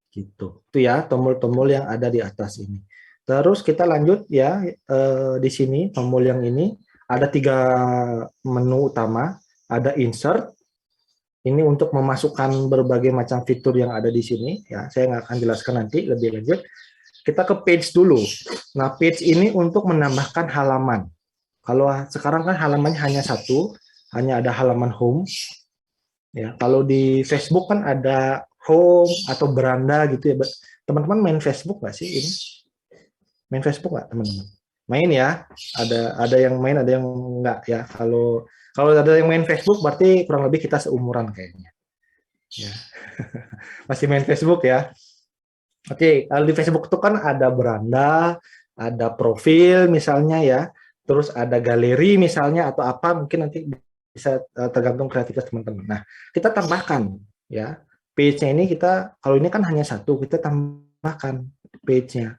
Gitu. Itu ya tombol-tombol yang ada di atas ini. Terus kita lanjut ya, di sini tombol yang ini ada 3 menu utama, ada insert. Ini untuk memasukkan berbagai macam fitur yang ada di sini ya. Saya nggak akan jelaskan nanti lebih lanjut. Kita ke page dulu. Nah, page ini untuk menambahkan halaman. Kalau sekarang kan halamannya hanya satu, hanya ada halaman home. Ya, kalau di Facebook kan ada home atau beranda gitu ya. Teman-teman main Facebook nggak sih ini? Main Facebook nggak teman-teman? Main ya. Ada yang main, ada yang nggak ya. Kalau ada yang main Facebook berarti kurang lebih kita seumuran kayaknya. Ya. Masih main Facebook ya. Oke, kalau di Facebook itu kan ada beranda, ada profil misalnya ya, terus ada galeri misalnya atau apa, mungkin nanti bisa tergantung kreativitas teman-teman. Nah, kita tambahkan ya, page-nya ini kalau ini kan hanya satu, kita tambahkan page-nya.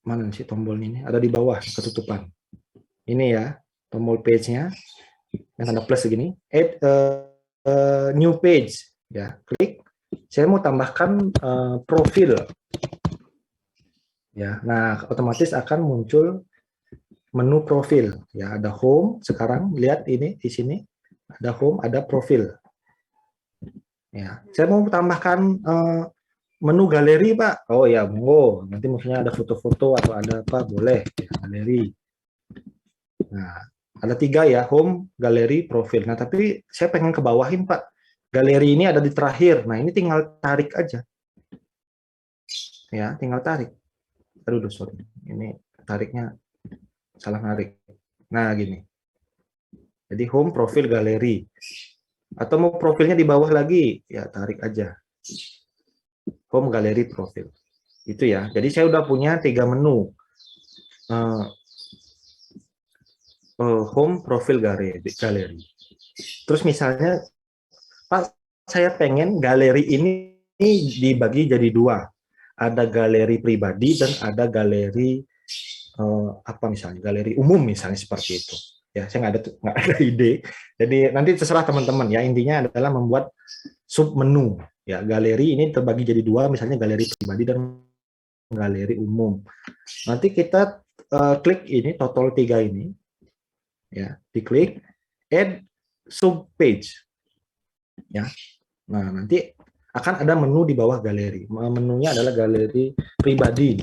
Mana sih tombolnya ini? Ada di bawah, ketutupan. Ini ya, tombol page-nya, yang tanda plus segini, add new page, ya, klik. Saya mau tambahkan profil, ya. Nah, otomatis akan muncul menu profil, ya. Ada home. Sekarang lihat ini di sini ada home, ada profil. Ya, saya mau tambahkan menu galeri, Pak. Oh ya, monggo. Nanti maksudnya ada foto-foto atau ada apa, boleh. Ya, galeri. Nah, ada 3 ya, home, galeri, profil. Nah, tapi saya pengen ke bawahin, Pak. Galeri ini ada di terakhir. Nah, ini tinggal tarik aja. Ya, tinggal tarik. Aduh, sorry. Ini tariknya salah narik. Nah, gini. Jadi home, profil, galeri. Atau mau profilnya di bawah lagi, ya tarik aja. Home, galeri, profil. Itu ya. Jadi saya udah punya 3 menu. Home, profil, galeri. Terus misalnya, Pak, saya pengen galeri ini dibagi jadi 2. Ada galeri pribadi dan ada galeri apa misalnya, galeri umum misalnya seperti itu. Ya, saya nggak ada ide. Jadi nanti terserah teman-teman ya. Intinya adalah membuat sub menu. Ya, galeri ini terbagi jadi 2, misalnya galeri pribadi dan galeri umum. Nanti kita klik ini total 3 ini. Ya, diklik add sub page. Ya. Nah, nanti akan ada menu di bawah galeri. Menunya adalah galeri pribadi.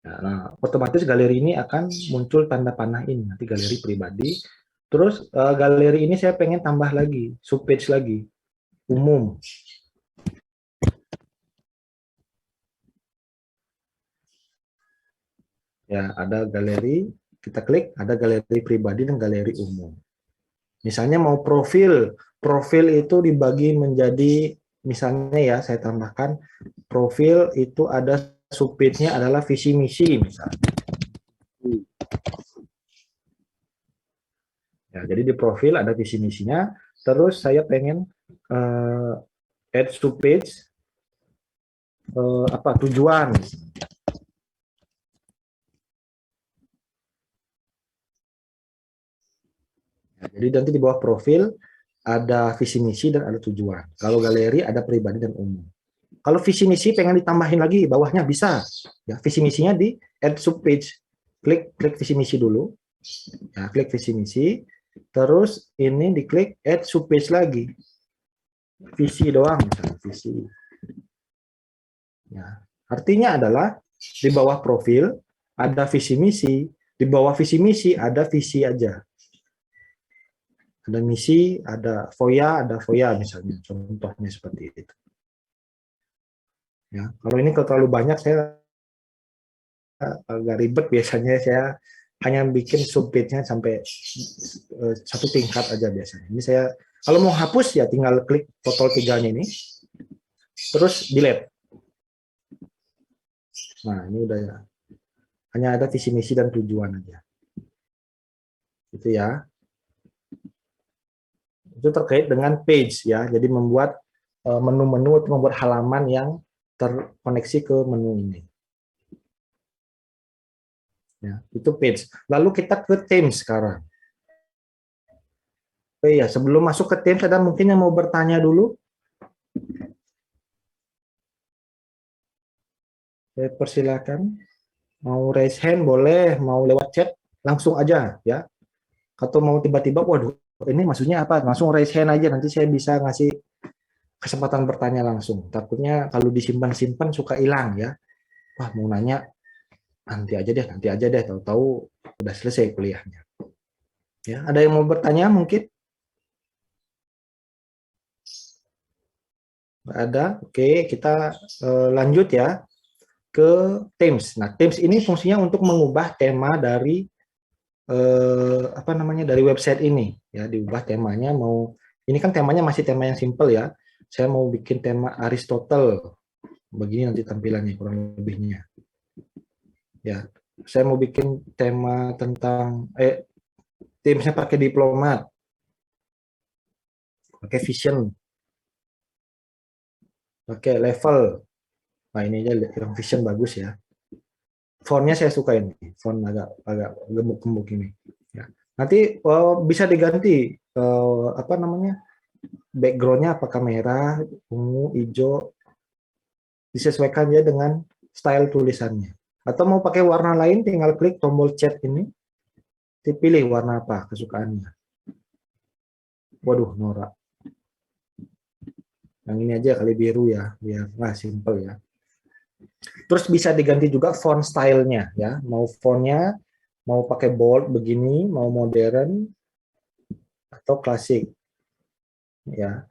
Nah, otomatis galeri ini akan muncul tanda panah ini, nanti galeri pribadi. Terus galeri ini saya pengen tambah lagi, subpage lagi, umum. Ya, ada galeri, kita klik, ada galeri pribadi dan galeri umum. Misalnya mau profil, profil itu dibagi menjadi, misalnya ya, saya tambahkan, profil itu ada subpage-nya adalah visi misi misalnya. Ya, jadi di profil ada visi misinya, terus saya pengen add subpage apa tujuan. Ya, jadi nanti di bawah profil ada visi misi dan ada tujuan. Kalau galeri ada pribadi dan umum. Kalau visi misi pengen ditambahin lagi bawahnya bisa. Ya, visi misinya di add subpage. Klik visi misi dulu. Ya, klik visi misi. Terus ini diklik add subpage lagi. Visi doang misalnya, visi. Ya, artinya adalah di bawah profil ada visi misi, di bawah visi misi ada visi aja. Ada misi, ada foya misalnya, contohnya seperti itu. Ya, kalau ini terlalu banyak saya agak ribet biasanya, saya hanya bikin subpage-nya sampai satu tingkat aja biasanya. Ini saya kalau mau hapus ya tinggal klik total 3-nya ini, terus delete. Nah ini udah ya, hanya ada visi misi dan tujuan aja. Itu ya. Itu terkait dengan page ya. Jadi membuat menu-menu atau membuat halaman yang terkoneksi ke menu ini. Ya, itu page. Lalu kita ke themes sekarang. Oh iya, sebelum masuk ke themes ada mungkin yang mau bertanya dulu? Saya persilakan. Mau raise hand boleh, mau lewat chat langsung aja ya. Atau mau tiba-tiba, waduh, ini maksudnya apa? Langsung raise hand aja, nanti saya bisa ngasih kesempatan bertanya langsung. Takutnya kalau disimpan-simpan suka hilang ya. Wah, mau nanya nanti aja deh, tahu-tahu udah selesai kuliahnya. Ya, ada yang mau bertanya mungkin? Nggak ada? Oke, kita lanjut ya ke themes. Nah, themes ini fungsinya untuk mengubah tema dari apa namanya, dari website ini ya, diubah temanya. Mau ini kan temanya masih tema yang simple ya, saya mau bikin tema Aristotle, begini nanti tampilannya kurang lebihnya ya. Saya mau bikin tema tentang themesnya pakai diplomat, pakai vision, pakai level. Nah ini aja yang vision bagus ya, fontnya saya suka ini, font agak gemuk-gemuk ini ya. Nanti bisa diganti apa namanya, backgroundnya apakah merah, ungu, hijau, disesuaikan ya dengan style tulisannya. Atau mau pakai warna lain, tinggal klik tombol chat ini, dipilih warna apa kesukaannya. Waduh, norak. Yang ini aja kali biru ya, biar simple ya. Terus bisa diganti juga font stylenya ya, mau fontnya mau pakai bold begini, mau modern atau klasik ya.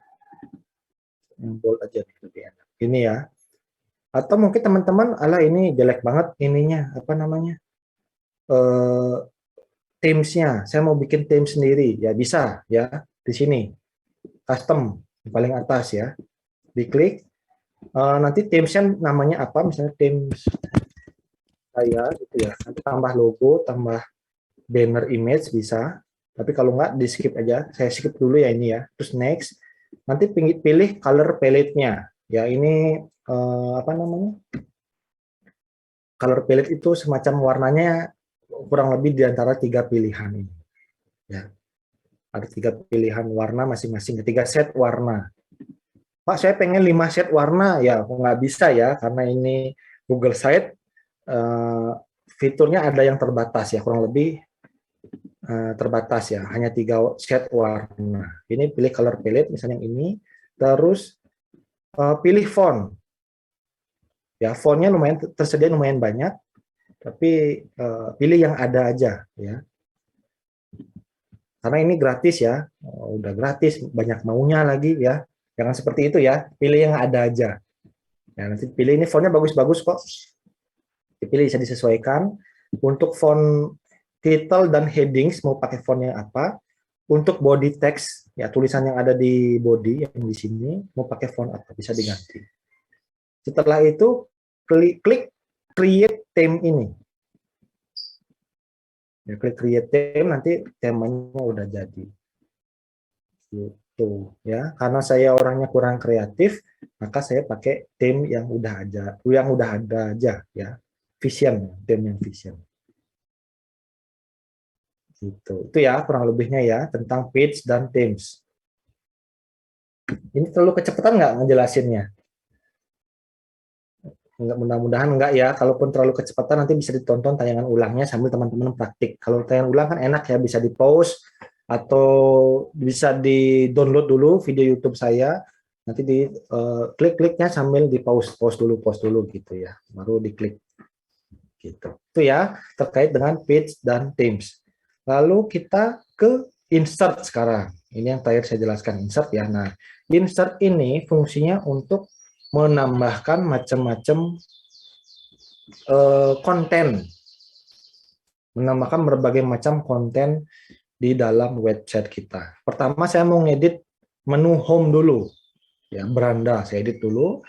Yang bold aja lebih enak. Ini ya. Atau mungkin teman-teman, ala ini jelek banget ininya, apa namanya, Themes-nya, saya mau bikin theme sendiri, ya bisa ya, di sini, custom, di paling atas ya, diklik, nanti themesnya namanya apa, misalnya themes saya gitu ya, nanti tambah logo, tambah banner image bisa, tapi kalau nggak di skip aja, saya skip dulu ya ini ya, terus next, nanti pilih color palette-nya, ya ini apa namanya, color palette itu semacam warnanya kurang lebih di antara 3 pilihan ini. Ya. Ada 3 pilihan warna masing-masing, 3 set warna. Pak, saya pengen 5 set warna, ya nggak bisa ya, karena ini Google Site, fiturnya ada yang terbatas ya, kurang lebih terbatas ya, hanya 3 set warna. Ini pilih color palette, misalnya yang ini, terus pilih font. Ya, fontnya lumayan tersedia lumayan banyak, tapi pilih yang ada aja ya. Karena ini gratis ya, udah gratis, banyak maunya lagi ya. Jangan seperti itu ya, pilih yang ada aja. Ya, nanti pilih ini fontnya bagus-bagus kok. Dipilih, bisa disesuaikan. Untuk font title dan headings mau pakai font yang apa. Untuk body text, ya tulisan yang ada di body yang di sini mau pakai font apa, bisa diganti. Setelah itu klik create theme ini. Ya, klik create theme, nanti temanya udah jadi. Gitu ya. Karena saya orangnya kurang kreatif, maka saya pakai theme yang udah ada aja ya. Vision, theme yang vision. Gitu. Itu ya kurang lebihnya ya tentang page dan themes. Ini terlalu kecepatan nggak ngejelasinnya? Mudah-mudahan enggak ya. Kalaupun terlalu kecepatan nanti bisa ditonton tayangan ulangnya sambil teman-teman praktik. Kalau tayangan ulang kan enak ya, bisa di-pause atau bisa di-download dulu video YouTube saya. Nanti di klik-kliknya sambil di-pause dulu gitu ya. Baru diklik. Gitu. Itu ya terkait dengan page dan themes. Lalu kita ke insert sekarang. Ini yang terakhir saya jelaskan, insert ya. Nah, insert ini fungsinya untuk menambahkan macam-macam konten, menambahkan berbagai macam konten di dalam website kita. Pertama saya mau ngedit menu home dulu, ya beranda saya edit dulu.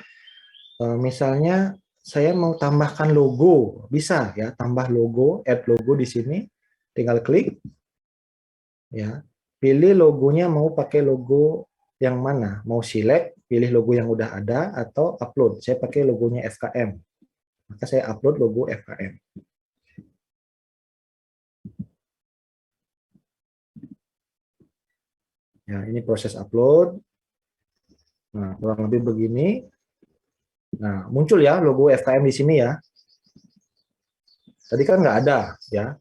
Misalnya saya mau tambahkan logo, bisa ya, tambah logo, add logo di sini, tinggal klik, ya, pilih logonya mau pakai logo yang mana, mau select, pilih logo yang udah ada atau upload. Saya pakai logonya FKM, maka saya upload logo FKM. Ya, ini proses upload. Nah, kurang lebih begini. Nah, muncul ya logo FKM di sini ya. Tadi kan nggak ada ya.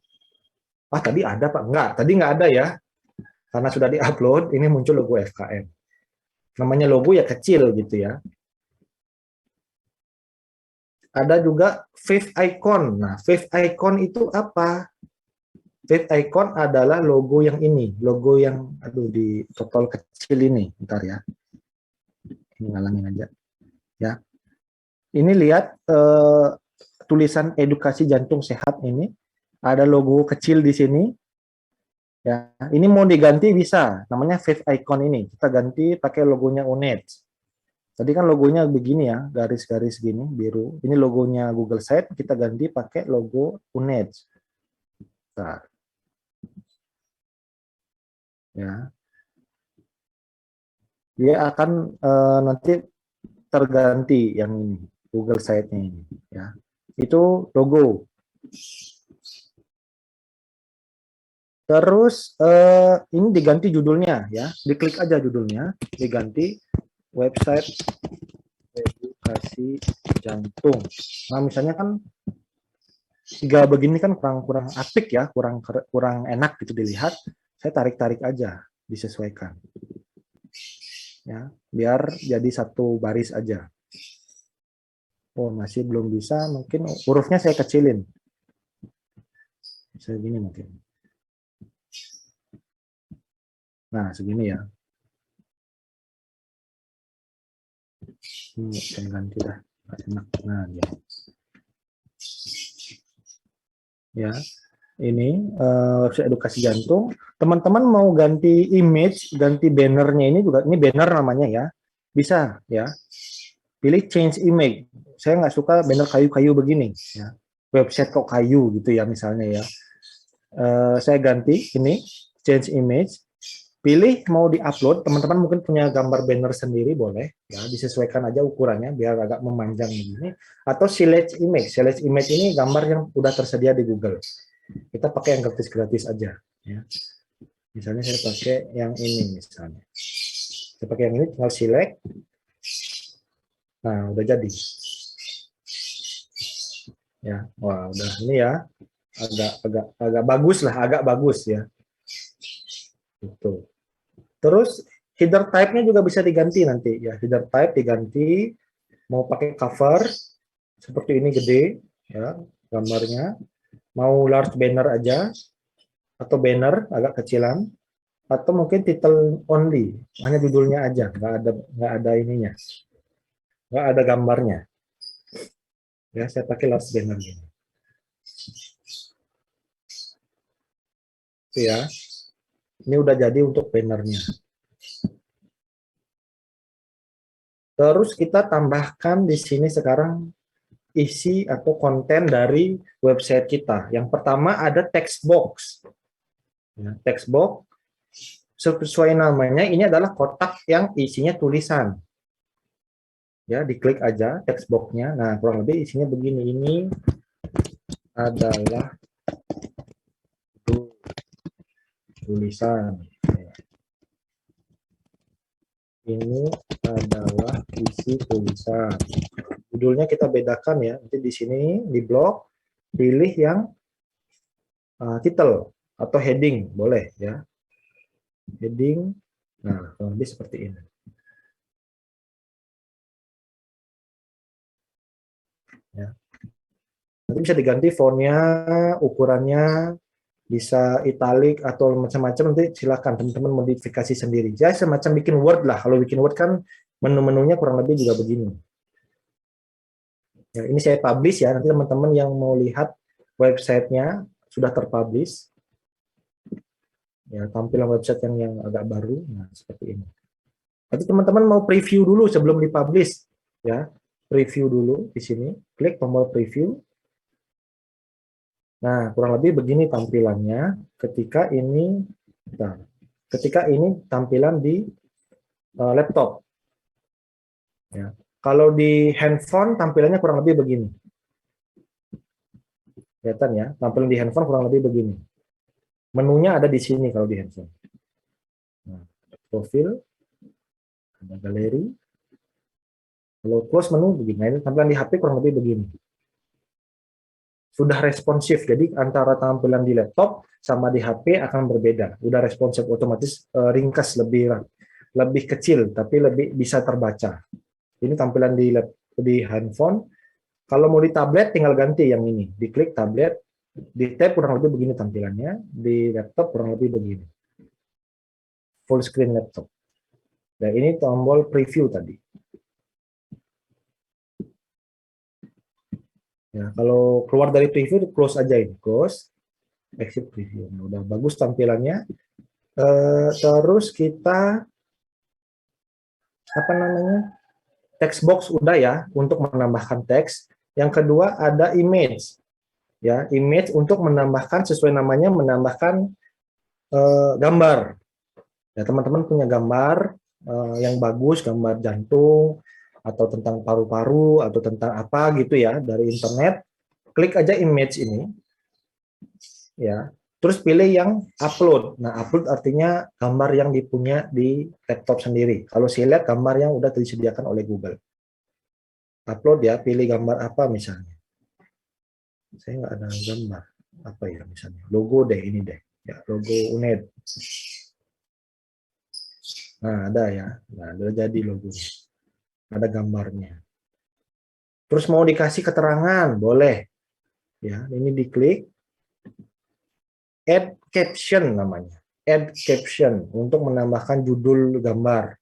Ah, tadi ada Pak? Nggak, tadi nggak ada ya. Karena sudah di-upload, ini muncul logo FKM. Namanya logo ya kecil gitu ya. Ada juga Wave Icon. Nah, Wave Icon itu apa? Wave Icon adalah logo yang ini. Logo yang, aduh, di total kecil ini. Bentar ya. Ini ngalangin aja. Ya. Ini lihat tulisan edukasi jantung sehat ini. Ada logo kecil di sini. Ya, ini mau diganti bisa, namanya Wave Icon ini. Kita ganti pakai logonya UNED. Tadi kan logonya begini ya, garis-garis gini, biru. Ini logonya Google Sites, kita ganti pakai logo UNED. Nah, ya. Dia akan nanti terganti yang ini, Google Sites-nya ini. Ya. Itu logo. Terus ini diganti judulnya ya, diklik aja judulnya, diganti website edukasi jantung. Nah misalnya kan tiga begini kan kurang apik ya, kurang enak gitu dilihat. Saya tarik aja, disesuaikan. Ya, biar jadi satu baris aja. Oh masih belum bisa, mungkin hurufnya saya kecilin. Segini mungkin. Nah, segini ya. Ini saya ganti dah. Enak. Nah, ya. Ya, ini website edukasi jantung. Teman-teman mau ganti image, ganti bannernya ini juga. Ini banner namanya ya. Bisa ya. Pilih change image. Saya nggak suka banner kayu-kayu begini. Ya. Website kok kayu gitu ya misalnya ya. Saya ganti ini change image. Pilih mau diupload, teman-teman mungkin punya gambar banner sendiri boleh, ya disesuaikan aja ukurannya biar agak memanjang begini. Atau select image ini gambar yang udah tersedia di Google. Kita pakai yang gratis-gratis aja. Ya. Misalnya saya pakai yang ini misalnya. Saya pakai yang ini, tinggal select. Nah, udah jadi. Ya, wah udah ini ya, agak bagus lah, agak bagus ya. Itu. Terus header type-nya juga bisa diganti nanti ya. Header type diganti, mau pakai cover seperti ini gede ya gambarnya, mau large banner aja atau banner agak kecilan, atau mungkin title only, hanya judulnya aja, nggak ada ininya, nggak ada gambarnya. Ya, saya pakai large banner ini. Itu ya. Ini udah jadi untuk bannernya. Terus kita tambahkan di sini sekarang isi atau konten dari website kita. Yang pertama ada text box. Ya, text box sesuai namanya ini adalah kotak yang isinya tulisan. Ya, diklik aja text box-nya. Nah, kurang lebih isinya begini. Ini adalah tulisan. Ini adalah isi tulisan. Judulnya kita bedakan ya. Nanti di sini di blog pilih yang title atau heading boleh ya. Heading. Nah, kurang lebih seperti ini. Ya. Nanti bisa diganti fontnya, ukurannya, bisa italic atau macam-macam, nanti silakan teman-teman modifikasi sendiri. Ya semacam bikin Word lah. Kalau bikin Word kan menu-menunya kurang lebih juga begini. Ya, ini saya publish ya, nanti teman-teman yang mau lihat websitenya sudah terpublish. Ya, tampilan website yang agak baru, nah seperti ini. Nanti teman-teman mau preview dulu sebelum dipublish, ya, preview dulu di sini, klik tombol preview. Nah, kurang lebih begini tampilannya ketika ini, nah, ketika ini tampilan di laptop. Ya. Kalau di handphone tampilannya kurang lebih begini. Kelihatan ya, tampilan di handphone kurang lebih begini. Menunya ada di sini kalau di handphone. Nah, profil, ada galeri. Kalau close menu begini. Nah, ini tampilan di HP kurang lebih begini. Sudah responsif, jadi antara tampilan di laptop sama di HP akan berbeda. Udah responsif, otomatis ringkas, lebih kecil, tapi lebih bisa terbaca. Ini tampilan di handphone. Kalau mau di tablet tinggal ganti yang ini. Diklik tablet, di tab kurang lebih begini tampilannya, di laptop kurang lebih begini. Full screen laptop. Dan ini tombol preview tadi. Ya, kalau keluar dari preview, close aja ini, close, exit preview. Nah, udah bagus tampilannya. Terus kita apa namanya? Text box udah ya untuk menambahkan teks. Yang kedua ada image. Ya, image untuk menambahkan sesuai namanya, menambahkan gambar. Ya, teman-teman punya gambar yang bagus, gambar jantung atau tentang paru-paru atau tentang apa gitu ya dari internet, klik aja image ini. Ya. Terus pilih yang upload. Nah, upload artinya gambar yang dipunya di laptop sendiri. Kalau saya lihat gambar yang udah disediakan oleh Google. Upload ya, pilih gambar apa misalnya. Saya nggak ada gambar. Apa ya misalnya? Logo deh, ini deh. Ya, logo UNED. Nah, ada ya. Nah, udah jadi logonya. Ada gambarnya. Terus mau dikasih keterangan, boleh. Ya, ini diklik. Add caption namanya. Add caption untuk menambahkan judul gambar.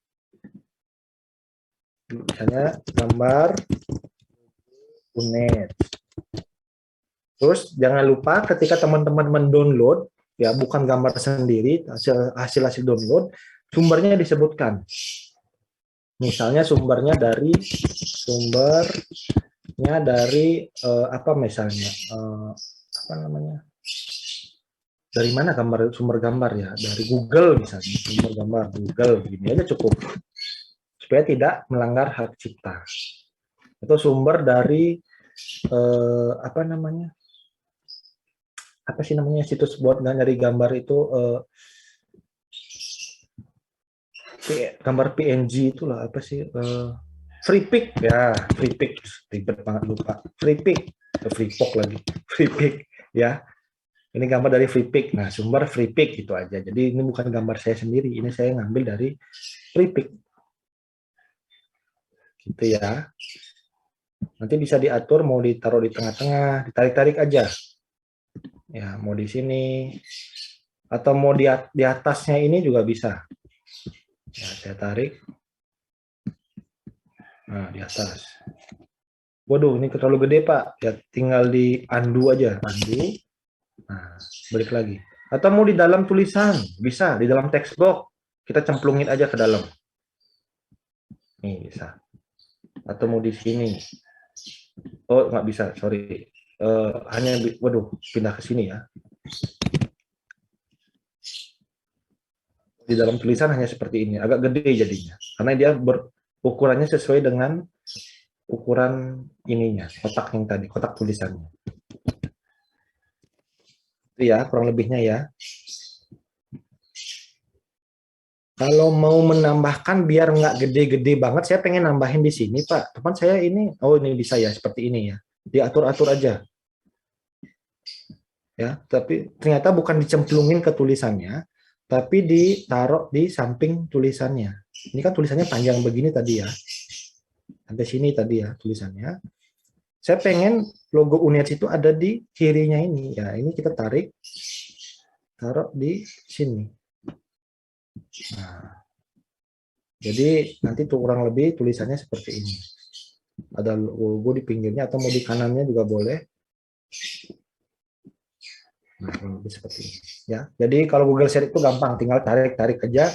Misalnya gambar UNED. Terus jangan lupa ketika teman-teman mendownload, ya bukan gambar sendiri, hasil download, sumbernya disebutkan. Misalnya sumbernya dari apa misalnya apa namanya? Dari mana sumber gambar ya? Dari Google misalnya, sumber gambar Google, gini aja cukup. Supaya tidak melanggar hak cipta. Itu sumber dari apa namanya? Apa sih namanya situs buat nyari gambar itu gambar PNG itulah apa sih? Freepik ya, Freepik, ribet banget lupa. Freepik, Freepok lagi, Freepik ya. Ini gambar dari Freepik. Nah, sumber Freepik itu aja. Jadi ini bukan gambar saya sendiri, ini saya ngambil dari Freepik. Gitu ya. Nanti bisa diatur mau ditaruh di tengah-tengah, ditarik-tarik aja. Ya, mau di sini atau mau di atasnya ini juga bisa. Ya, saya tarik. Nah, di atas. Waduh, ini terlalu gede, Pak. Ya, tinggal di undo aja, undo. Nah, balik lagi. Atau mau di dalam tulisan, bisa. Di dalam text box, kita cemplungin aja ke dalam. Nih, bisa. Atau mau di sini. Oh, nggak bisa, sorry. Hanya, waduh, pindah ke sini ya. Di dalam tulisan hanya seperti ini. Agak gede jadinya. Karena dia ukurannya sesuai dengan ukuran ininya, kotak yang tadi, kotak tulisannya. Itu ya, kurang lebihnya ya. Kalau mau menambahkan biar nggak gede-gede banget, saya pengen nambahin di sini, Pak. Teman saya ini, oh ini bisa ya, seperti ini ya. Diatur-atur aja. Ya, tapi ternyata bukan dicemplungin ke tulisannya, tapi ditaruh di samping tulisannya. Ini kan tulisannya panjang begini tadi ya. Sampai sini tadi ya tulisannya. Saya pengen logo UNED itu ada di kirinya ini. Ya, ini kita tarik, taruh di sini. Nah, jadi nanti kurang lebih tulisannya seperti ini. Ada logo di pinggirnya atau mau di kanannya juga boleh. Nah, lebih seperti ini. Ya, jadi kalau Google Share itu gampang, tinggal tarik aja.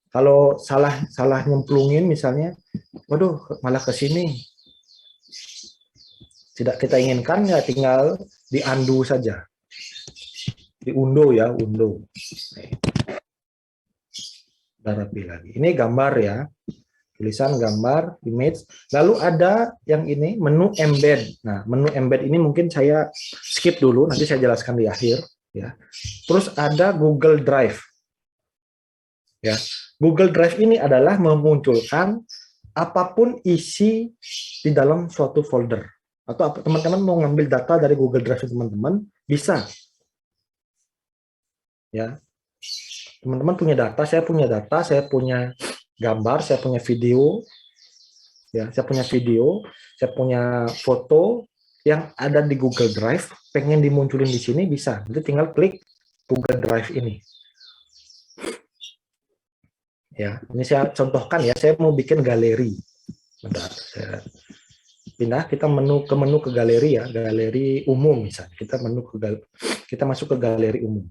Kalau salah nyemplungin misalnya, waduh malah ke sini. Tidak kita inginkan ya tinggal di undo saja. Diundo ya, undo. Rapi lagi. Ini gambar ya. Tulisan, gambar, image. Lalu ada yang ini menu embed. Nah, menu embed ini mungkin saya skip dulu, nanti saya jelaskan di akhir ya. Terus ada Google Drive. Ya. Google Drive ini adalah memunculkan apapun isi di dalam suatu folder. Atau teman-teman mau ngambil data dari Google Drive teman-teman, bisa. Ya. Teman-teman punya data, saya punya gambar, saya punya video, ya, saya punya foto yang ada di Google Drive, pengen dimunculin di sini bisa. Jadi tinggal klik Google Drive ini. Ya, ini saya contohkan ya, saya mau bikin galeri. Bentar, saya pindah, kita menu ke galeri ya, galeri umum misalnya. Kita masuk ke galeri umum.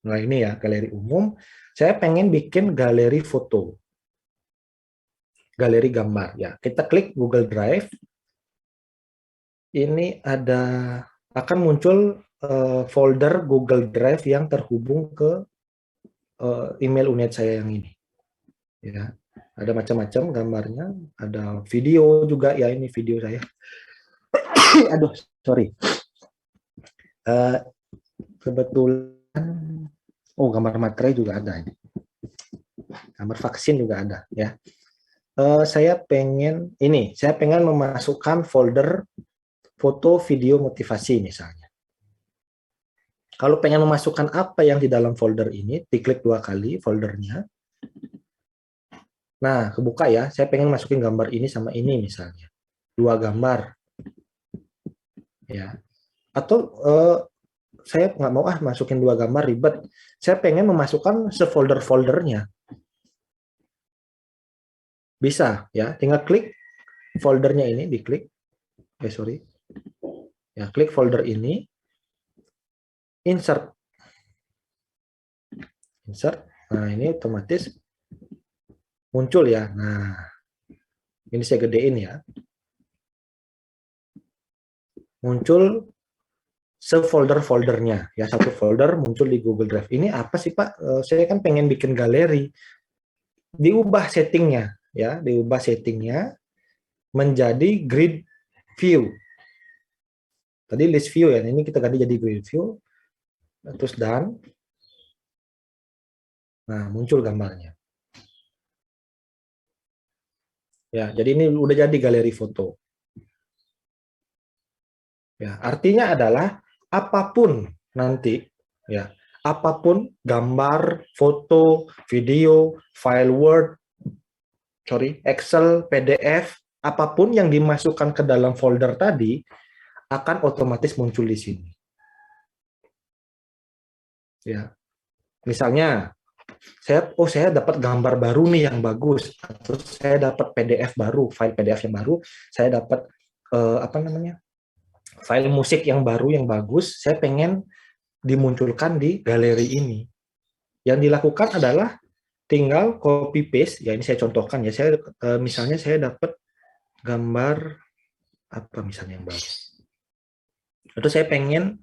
Nah ini ya, galeri umum. Saya pengen bikin galeri foto. Galeri gambar ya. Kita klik Google Drive. Ini akan muncul folder Google Drive yang terhubung ke email UNED saya yang ini. Ya, ada macam-macam gambarnya, ada video juga ya, ini video saya. Aduh, sorry. Kebetulan, oh gambar materai juga ada ini. Gambar vaksin juga ada ya. Saya pengen memasukkan folder foto video motivasi misalnya. Kalau pengen memasukkan apa yang di dalam folder ini, diklik 2 kali foldernya. Nah, kebuka ya, saya pengen masukin gambar ini sama ini misalnya. 2 gambar. Ya. Atau saya nggak mau masukin 2 gambar ribet. Saya pengen memasukkan sefolder-foldernya. Bisa ya, tinggal klik foldernya ini, diklik. Ya, klik folder ini. Insert. Nah, ini otomatis muncul ya. Nah, ini saya gedein ya. Muncul sefolder-foldernya ya, satu folder muncul di Google Drive. Ini apa sih Pak? Saya kan pengen bikin galeri. Diubah settingnya ya, menjadi grid view. Tadi list view ya, ini kita ganti jadi grid view. Terus done. Nah, muncul gambarnya. Ya, jadi ini udah jadi galeri foto. Ya, artinya adalah apapun nanti ya, apapun gambar, foto, video, file Word, Excel, PDF, apapun yang dimasukkan ke dalam folder tadi akan otomatis muncul di sini. Ya. Misalnya saya dapat gambar baru nih yang bagus, atau saya dapat PDF baru, file PDF yang baru, saya dapat file musik yang baru yang bagus, saya pengen dimunculkan di galeri ini. Yang dilakukan adalah tinggal copy paste, ya ini saya contohkan ya, misalnya saya dapat gambar apa misalnya yang baru. Atau saya pengen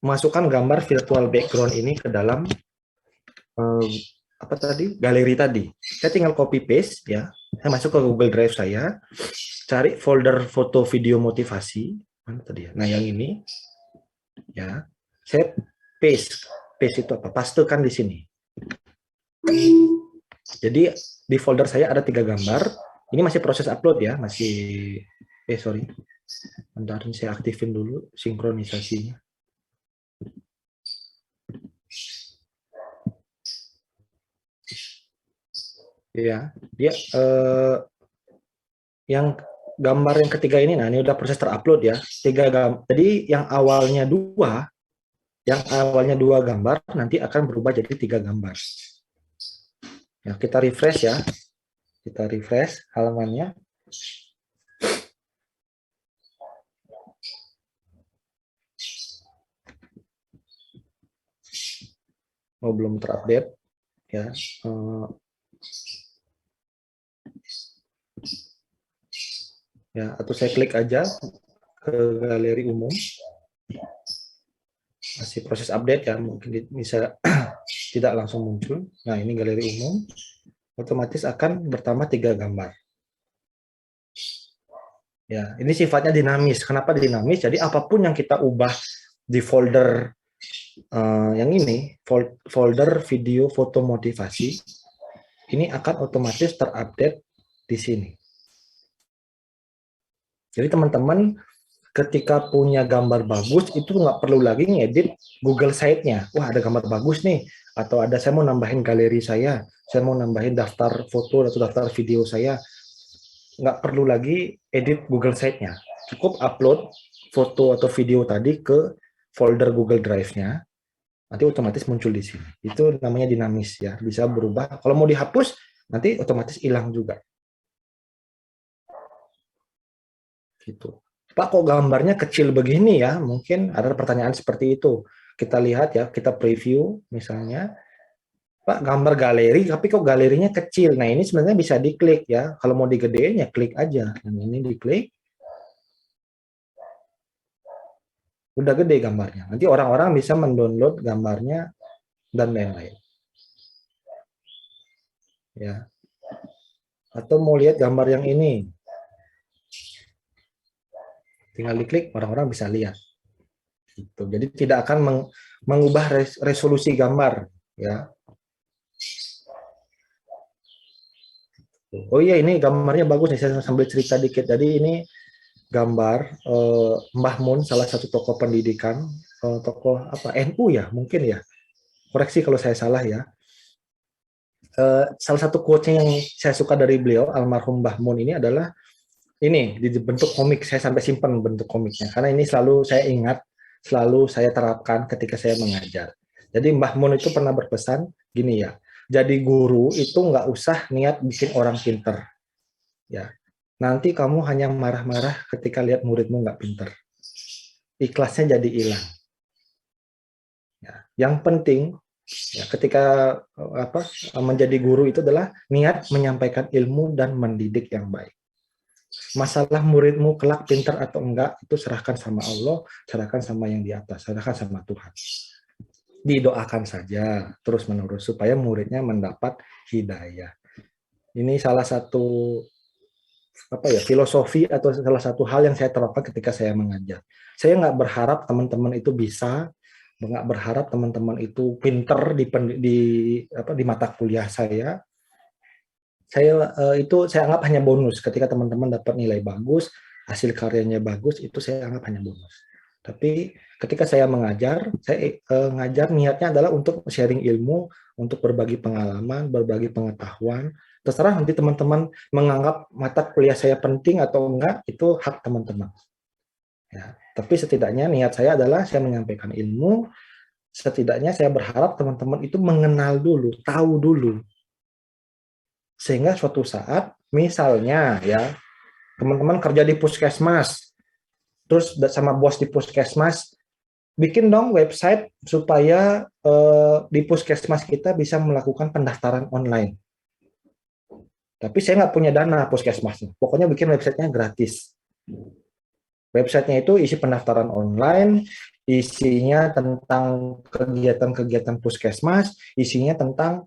masukkan gambar virtual background ini ke dalam galeri tadi. Saya tinggal copy paste ya. Saya masuk ke Google Drive saya, cari folder foto video motivasi. Mana tadi ya? Nah, yang ini ya. Saya paste itu apa? Pastekan di sini. Jadi di folder saya ada 3 gambar. Ini masih proses upload ya, Bentar, ini saya aktifin dulu sinkronisasinya. Ya, dia yang gambar yang ketiga ini, nah ini udah proses terupload ya. 3 gambar. Jadi yang awalnya 2 gambar nanti akan berubah jadi 3 gambar. Ya, kita refresh ya. Kita refresh halamannya. Oh, belum terupdate ya. Ya, atau saya klik aja ke galeri umum. Masih proses update ya, mungkin bisa tidak langsung muncul. Nah, ini galeri umum, otomatis akan bertambah 3 gambar. Ya, ini sifatnya dinamis. Kenapa dinamis? Jadi apapun yang kita ubah di folder yang ini, folder video foto motivasi, ini akan otomatis terupdate di sini. Jadi teman-teman ketika punya gambar bagus itu nggak perlu lagi ngedit Google Site-nya. Wah, ada gambar bagus nih, atau ada saya mau nambahin galeri saya mau nambahin daftar foto atau daftar video saya. Nggak perlu lagi edit Google Site-nya. Cukup upload foto atau video tadi ke folder Google Drive-nya, nanti otomatis muncul di sini. Itu namanya dinamis ya, bisa berubah. Kalau mau dihapus, nanti otomatis hilang juga. Gitu. Pak, kok gambarnya kecil begini ya? Mungkin ada pertanyaan seperti itu. Kita lihat ya, kita preview misalnya. Pak, gambar galeri, tapi kok galerinya kecil. Nah, ini sebenarnya bisa diklik ya. Kalau mau digedein ya klik aja. Yang ini diklik. Udah gede gambarnya. Nanti orang-orang bisa mendownload gambarnya dan lain-lain. Ya. Atau mau lihat gambar yang ini. Tinggal diklik, orang-orang bisa lihat. Gitu. Jadi tidak akan mengubah resolusi gambar. Ya. Oh iya, ini gambarnya bagus nih, saya sambil cerita dikit. Jadi ini gambar Mbah Mun, salah satu tokoh pendidikan, tokoh apa NU ya mungkin ya. Koreksi kalau saya salah ya. Salah satu quote-nya yang saya suka dari beliau, almarhum Mbah Mun ini adalah ini di bentuk komik. Saya sampai simpan bentuk komiknya karena ini selalu saya ingat, selalu saya terapkan ketika saya mengajar. Jadi Mbah Mun itu pernah berpesan gini ya, jadi guru itu nggak usah niat bikin orang pinter, ya. Nanti kamu hanya marah-marah ketika lihat muridmu nggak pinter. Ikhlasnya jadi hilang. Ya. Yang penting ya, ketika menjadi guru itu adalah niat menyampaikan ilmu dan mendidik yang baik. Masalah muridmu kelak pinter atau enggak itu serahkan sama Allah, serahkan sama yang di atas, serahkan sama Tuhan. Didoakan saja terus-menerus supaya muridnya mendapat hidayah. Ini salah satu filosofi atau salah satu hal yang saya terapkan ketika saya mengajar. Saya nggak berharap teman-teman itu bisa, nggak berharap teman-teman itu pinter di mata kuliah saya. Itu saya anggap hanya bonus. Ketika teman-teman dapat nilai bagus, hasil karyanya bagus, itu saya anggap hanya bonus. Tapi ketika saya mengajar, saya ngajar niatnya adalah untuk sharing ilmu, untuk berbagi pengalaman, berbagi pengetahuan. Terserah nanti teman-teman menganggap mata kuliah saya penting atau enggak, itu hak teman-teman. Ya, tapi setidaknya niat saya adalah saya menyampaikan ilmu, setidaknya saya berharap teman-teman itu mengenal dulu, tahu dulu. Sehingga suatu saat, misalnya ya, teman-teman kerja di puskesmas, terus sama bos di puskesmas, bikin dong website supaya di puskesmas kita bisa melakukan pendaftaran online. Tapi saya nggak punya dana puskesmasnya. Pokoknya bikin websitenya gratis. Websitenya itu isi pendaftaran online, isinya tentang kegiatan-kegiatan puskesmas, isinya tentang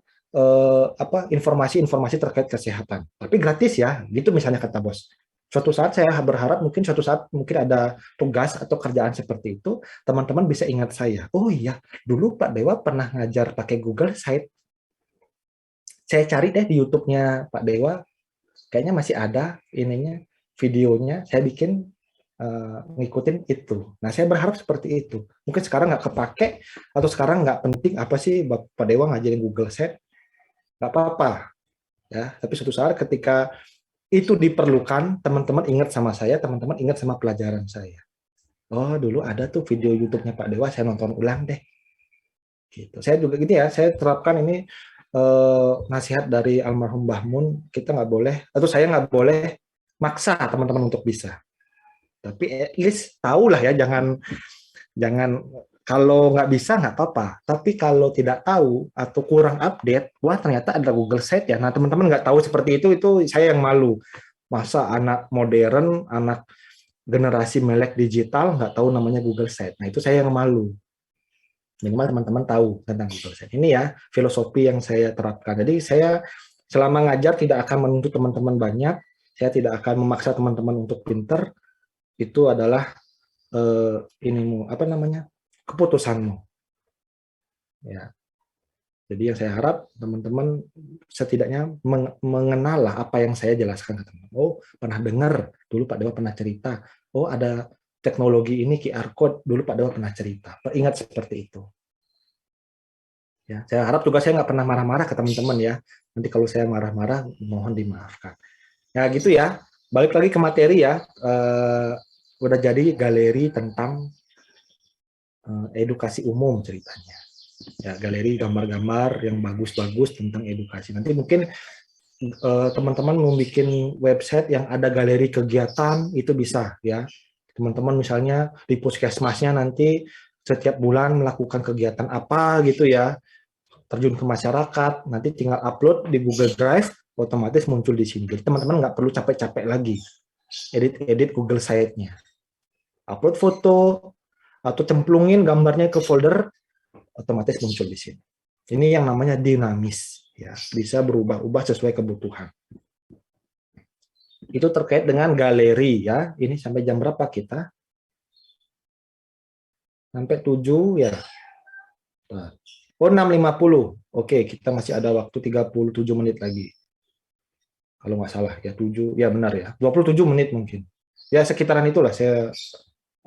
informasi-informasi terkait kesehatan. Tapi gratis ya, gitu misalnya kata bos. Suatu saat saya berharap suatu saat mungkin ada tugas atau kerjaan seperti itu, teman-teman bisa ingat saya. Oh iya, dulu Pak Dewa pernah ngajar pakai Google Site. Saya cari deh di YouTube-nya Pak Dewa, kayaknya masih ada ininya, videonya, saya bikin ngikutin itu. Nah, saya berharap seperti itu. Mungkin sekarang nggak kepake, atau sekarang nggak penting, apa sih Pak Dewa ngajarin Google Site? Nggak apa-apa. Ya, tapi suatu saat ketika itu diperlukan, teman-teman ingat sama saya, teman-teman ingat sama pelajaran saya. Oh, dulu ada tuh video YouTube-nya Pak Dewa, saya nonton ulang deh. Gitu. Saya juga gini ya, saya terapkan ini nasihat dari almarhum Mbah Mun, kita nggak boleh, atau saya nggak boleh maksa teman-teman untuk bisa. Tapi at least tahulah ya, jangan kalau nggak bisa nggak apa-apa. Tapi kalau tidak tahu atau kurang update, wah ternyata ada Google Sites ya. Nah teman-teman nggak tahu seperti itu saya yang malu. Masa anak modern, anak generasi melek digital nggak tahu namanya Google Sites. Nah itu saya yang malu. Minimal teman-teman tahu tentang Google Sites. Ini ya filosofi yang saya terapkan. Jadi saya selama ngajar tidak akan menuntut teman-teman banyak. Saya tidak akan memaksa teman-teman untuk pinter. Itu adalah keputusanmu. Ya. Jadi yang saya harap teman-teman setidaknya mengenal lah apa yang saya jelaskan ke teman. Oh, pernah dengar, dulu Pak Dewa pernah cerita. Oh, ada teknologi ini QR code, dulu Pak Dewa pernah cerita. Ingat seperti itu. Ya, saya harap juga saya nggak pernah marah-marah ke teman-teman ya. Nanti kalau saya marah-marah, mohon dimaafkan. Ya gitu ya. Balik lagi ke materi ya. Udah jadi galeri tentang edukasi umum ceritanya. Ya, galeri gambar-gambar yang bagus-bagus tentang edukasi. Nanti mungkin teman-teman mau bikin website yang ada galeri kegiatan, itu bisa ya. Teman-teman misalnya di puskesmasnya nanti setiap bulan melakukan kegiatan apa gitu ya, terjun ke masyarakat, nanti tinggal upload di Google Drive, otomatis muncul di sini. Jadi teman-teman nggak perlu capek-capek lagi edit Google Site-nya. Upload foto atau cemplungin gambarnya ke folder, otomatis muncul di sini. Ini yang namanya dinamis, ya, bisa berubah-ubah sesuai kebutuhan. Itu terkait dengan galeri ya. Ini sampai jam berapa kita? Sampai 7 ya. Oh, 6.50. Oke, kita masih ada waktu 37 menit lagi. Kalau nggak salah ya 7, ya benar ya. 27 menit mungkin. Ya sekitaran itulah, saya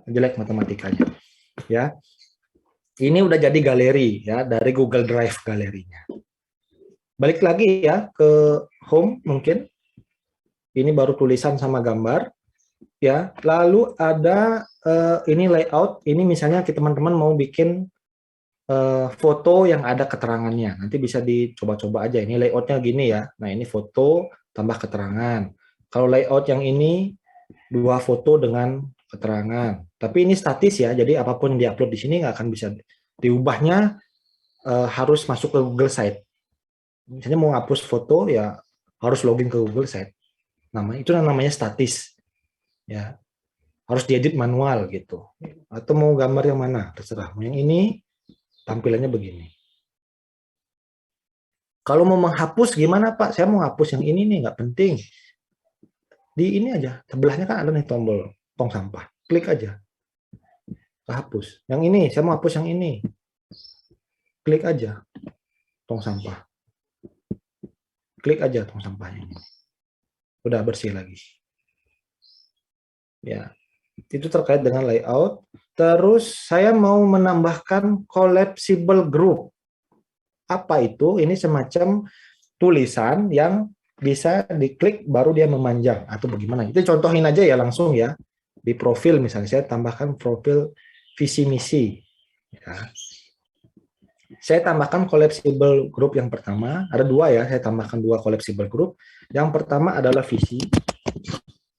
jelek matematikanya. Ya. Ini udah jadi galeri ya, dari Google Drive galerinya. Balik lagi ya ke home mungkin. Ini baru tulisan sama gambar ya. Lalu ada ini layout. Ini misalnya teman-teman mau bikin foto yang ada keterangannya. Nanti bisa dicoba-coba aja. Ini layoutnya gini ya. Nah ini foto tambah keterangan. Kalau layout yang ini 2 foto dengan keterangan. Tapi ini statis ya. Jadi apapun yang diupload di sini nggak akan bisa diubahnya, harus masuk ke Google Site. Misalnya mau hapus foto ya harus login ke Google Site. Itu namanya statis. Ya. Harus diedit manual gitu. Atau mau gambar yang mana? Terserah. Yang ini tampilannya begini. Kalau mau menghapus gimana Pak? Saya mau hapus yang ini nih, nggak penting. Di ini aja, sebelahnya kan ada nih tombol tong sampah. Klik aja. Hapus. Yang ini, saya mau hapus yang ini. Klik aja tong sampah. Klik aja tong sampahnya ini. Udah bersih lagi. Ya, itu terkait dengan layout. Terus saya mau menambahkan collapsible group. Apa itu? Ini semacam tulisan yang bisa diklik baru dia memanjang atau bagaimana. Itu contohin aja ya langsung ya. Di profil misalnya saya tambahkan profil visi misi. Ya. Saya tambahkan collapsible group yang pertama. Ada 2 ya, saya tambahkan 2 collapsible group. Yang pertama adalah visi.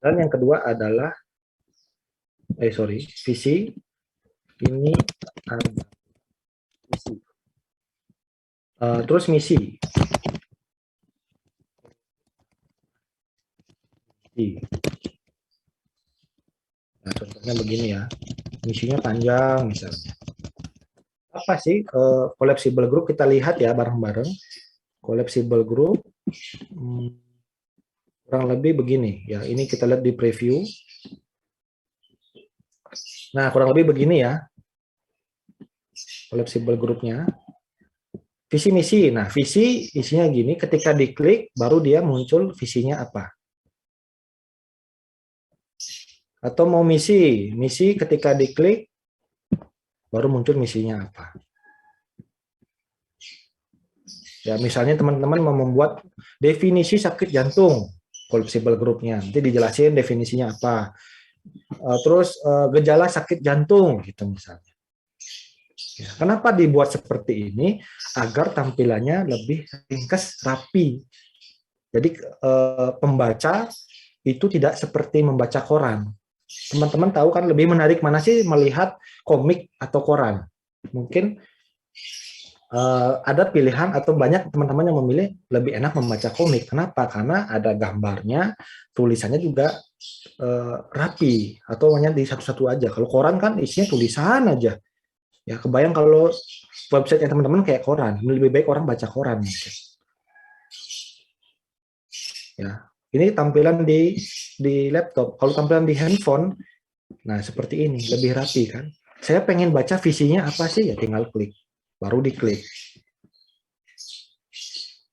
Dan yang kedua adalah visi. Ini ada visi. Terus misi. Nah, contohnya begini ya. Misinya panjang misalnya. Apa sih collapsible group? Kita lihat ya bareng-bareng. Collapsible group kurang lebih begini ya. Ini kita lihat di preview. Nah, kurang lebih begini ya. Collapsible grupnya. Visi misi. Nah, visi isinya gini, ketika diklik baru dia muncul visinya apa. Atau mau misi. Misi ketika diklik baru muncul misinya apa. Ya, misalnya teman-teman mau membuat definisi sakit jantung, collapsible grupnya. Nanti dijelasin definisinya apa. Terus gejala sakit jantung gitu misalnya. Ya, kenapa dibuat seperti ini? Agar tampilannya lebih ringkas, rapi. Jadi pembaca itu tidak seperti membaca koran. Teman-teman tahu kan lebih menarik mana sih melihat komik atau koran? Mungkin ada pilihan atau banyak teman-teman yang memilih lebih enak membaca komik. Kenapa? Karena ada gambarnya, tulisannya juga rapi atau hanya di satu-satu aja. Kalau koran kan isinya tulisan aja. Ya, kebayang kalau website yang teman-teman kayak koran, lebih baik orang baca koran. Ya, ini tampilan di laptop. Kalau tampilan di handphone, nah seperti ini, lebih rapi kan. Saya pengen baca visinya apa sih? Ya tinggal klik, baru diklik.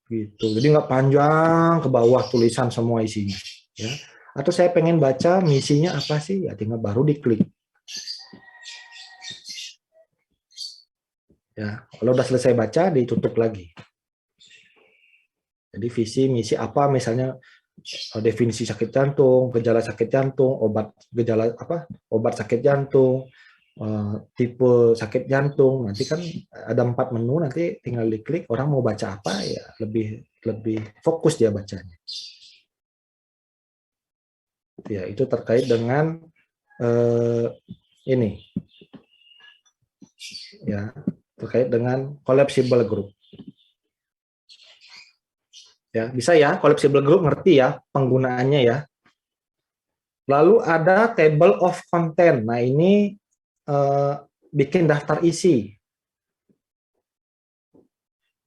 Gitu. Jadi nggak panjang ke bawah tulisan semua isinya. Ya. Atau saya pengen baca misinya apa sih? Ya tinggal baru diklik. Ya, kalau udah selesai baca, ditutup lagi. Jadi visi misi apa misalnya definisi sakit jantung, gejala sakit jantung, obat gejala apa? Obat sakit jantung, tipe sakit jantung. Nanti kan ada 4 menu, nanti tinggal diklik, orang mau baca apa ya lebih fokus dia bacanya. Ya, itu terkait dengan ini. Ya, terkait dengan collapsible group. Ya, bisa ya, collapsible group ngerti ya penggunaannya ya. Lalu ada table of content. Nah, ini bikin daftar isi.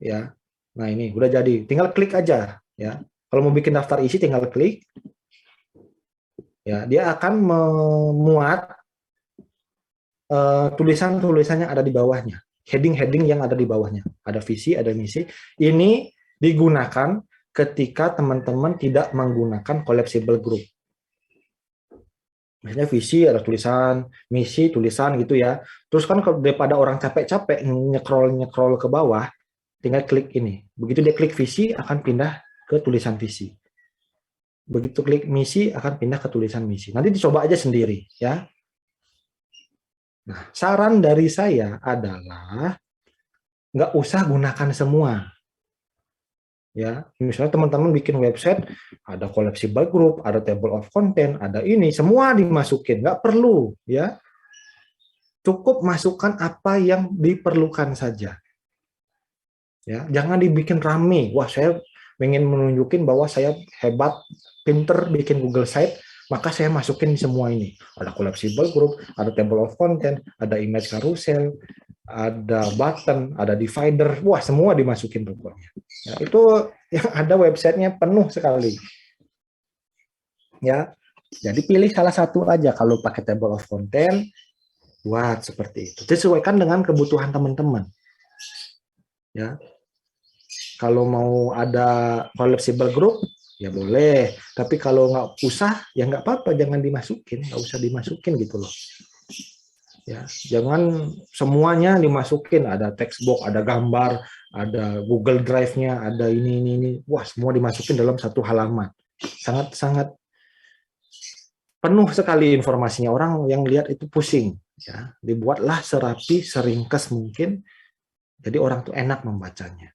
Ya. Nah, ini udah jadi. Tinggal klik aja ya. Kalau mau bikin daftar isi tinggal klik. Ya, dia akan memuat tulisan-tulisan yang ada di bawahnya. Heading-heading yang ada di bawahnya. Ada visi, ada misi. Ini digunakan ketika teman-teman tidak menggunakan collapsible group. Misalnya visi ada tulisan, misi tulisan gitu ya. Terus kan daripada orang capek-capek nyekrol ke bawah, tinggal klik ini. Begitu dia klik visi akan pindah ke tulisan visi. Begitu klik misi akan pindah ke tulisan misi. Nanti dicoba aja sendiri ya. Nah, saran dari saya adalah nggak usah gunakan semua. Ya, misalnya teman-teman bikin website, ada collapsible group, ada table of content, ada ini, semua dimasukin, nggak perlu, ya. Cukup masukkan apa yang diperlukan saja. Ya, jangan dibikin rame. Wah, saya ingin menunjukin bahwa saya hebat, pinter bikin Google Site, maka saya masukin semua ini. Ada collapsible group, ada table of content, ada image carousel, ada button, ada divider, wah semua dimasukin pokoknya. Ya, itu yang ada websitenya penuh sekali. Ya, jadi pilih salah satu aja. Kalau pakai table of content, buat seperti itu. Disesuaikan dengan kebutuhan teman-teman. Ya, kalau mau ada collapsible group, ya boleh. Tapi kalau nggak usah, ya nggak apa-apa, jangan dimasukin, nggak usah dimasukin gitu loh. Ya, jangan semuanya dimasukin, ada text box, ada gambar, ada Google Drive-nya, ada ini. Wah, semua dimasukin dalam satu halaman. Sangat-sangat penuh sekali informasinya. Orang yang lihat itu pusing. Ya, dibuatlah serapi, seringkas mungkin. Jadi orang tuh enak membacanya.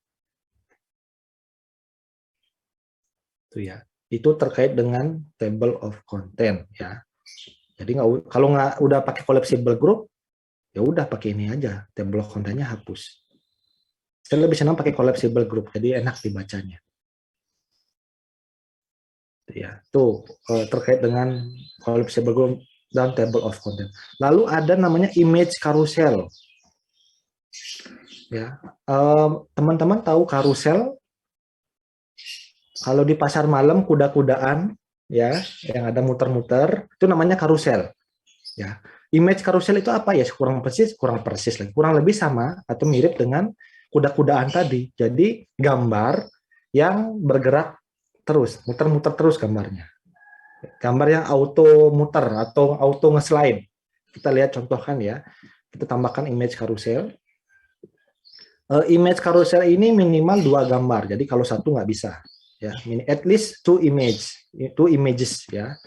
Itu ya. Itu terkait dengan table of content ya. Jadi kalau nggak udah pakai collapsible group, ya udah pakai ini aja, table of content-nya hapus. Saya lebih senang pakai collapsible group, jadi enak dibacanya. Ya, tuh terkait dengan collapsible group dan table of content. Lalu ada namanya image carousel. Ya, teman-teman tahu carousel? Kalau di pasar malam kuda-kudaan, ya, yang ada muter-muter, itu namanya karusel. Ya, image karusel itu apa ya? Kurang persis lagi. Kurang lebih sama atau mirip dengan kuda-kudaan tadi. Jadi gambar yang bergerak terus, muter-muter terus gambarnya. Gambar yang auto muter atau auto nge-slide. Kita lihat contohkan ya. Kita tambahkan image karusel. Image karusel ini minimal 2 gambar. Jadi kalau satu nggak bisa. Ya, at least 2 images ya.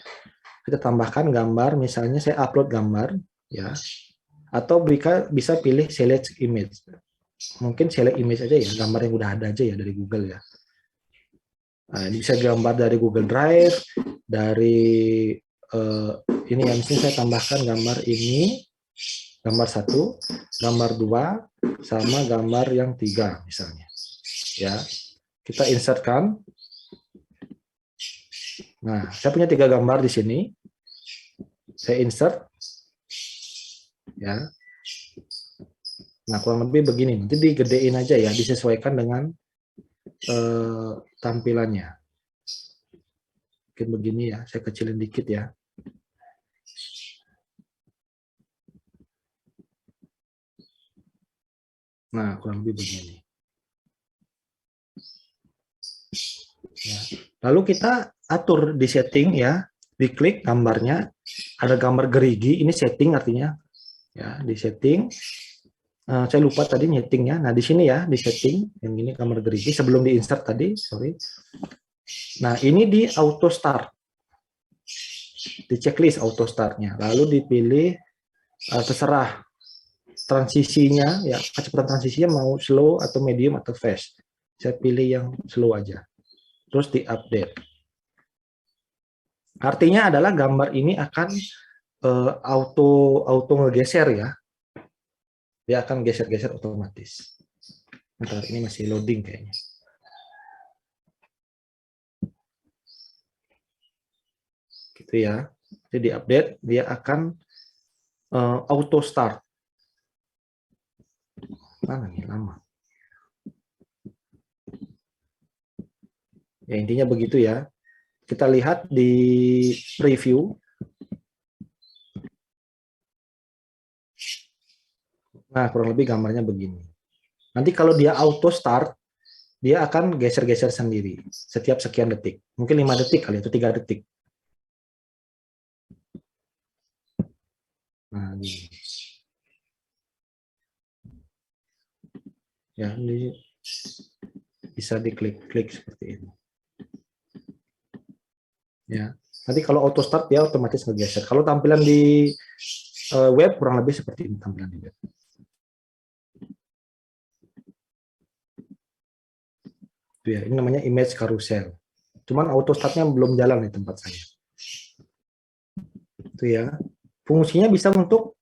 Kita tambahkan gambar, misalnya saya upload gambar ya. Atau bisa pilih select image. Mungkin select image aja ya, gambar yang udah ada aja ya dari Google ya. Nah, ini bisa gambar dari Google Drive, dari ini ya, misalnya saya tambahkan gambar ini, gambar 1, gambar 2, sama gambar yang 3 misalnya. Ya, kita insertkan. Nah, saya punya 3 gambar di sini. Saya insert. Ya. Nah, kurang lebih begini. Nanti digedein aja ya, disesuaikan dengan tampilannya. Mungkin begini ya, saya kecilin dikit ya. Nah, kurang lebih begini. Ya. Lalu kita atur di setting ya, diklik gambarnya, ada gambar gerigi, ini setting artinya. Ya, di setting. Saya lupa tadi nyetingnya. Nah, di sini ya, di setting, yang ini gambar gerigi, sebelum di insert tadi, sorry. Nah, ini di auto start. Di checklist auto startnya. Lalu dipilih, terserah transisinya, ya kecepatan transisinya mau slow atau medium atau fast. Saya pilih yang slow aja. Terus di update. Artinya adalah gambar ini akan auto ngegeser ya. Dia akan geser-geser otomatis. Bentar, ini masih loading kayaknya. Gitu ya. Jadi update, dia akan auto start. Mana nih, lama. Ya, intinya begitu ya. Kita lihat di preview. Nah, kurang lebih gambarnya begini. Nanti kalau dia auto start, dia akan geser-geser sendiri setiap sekian detik. Mungkin 5 detik kali, atau 3 detik. Nah, ini. Ya, ini bisa diklik-klik seperti ini. Ya, nanti kalau auto start dia otomatis ngegeser. Kalau tampilan di web kurang lebih seperti ini tampilan di web. Itu ya, ini namanya image carousel. Cuman auto startnya belum jalan di tempat saya. Itu ya. Fungsinya bisa untuk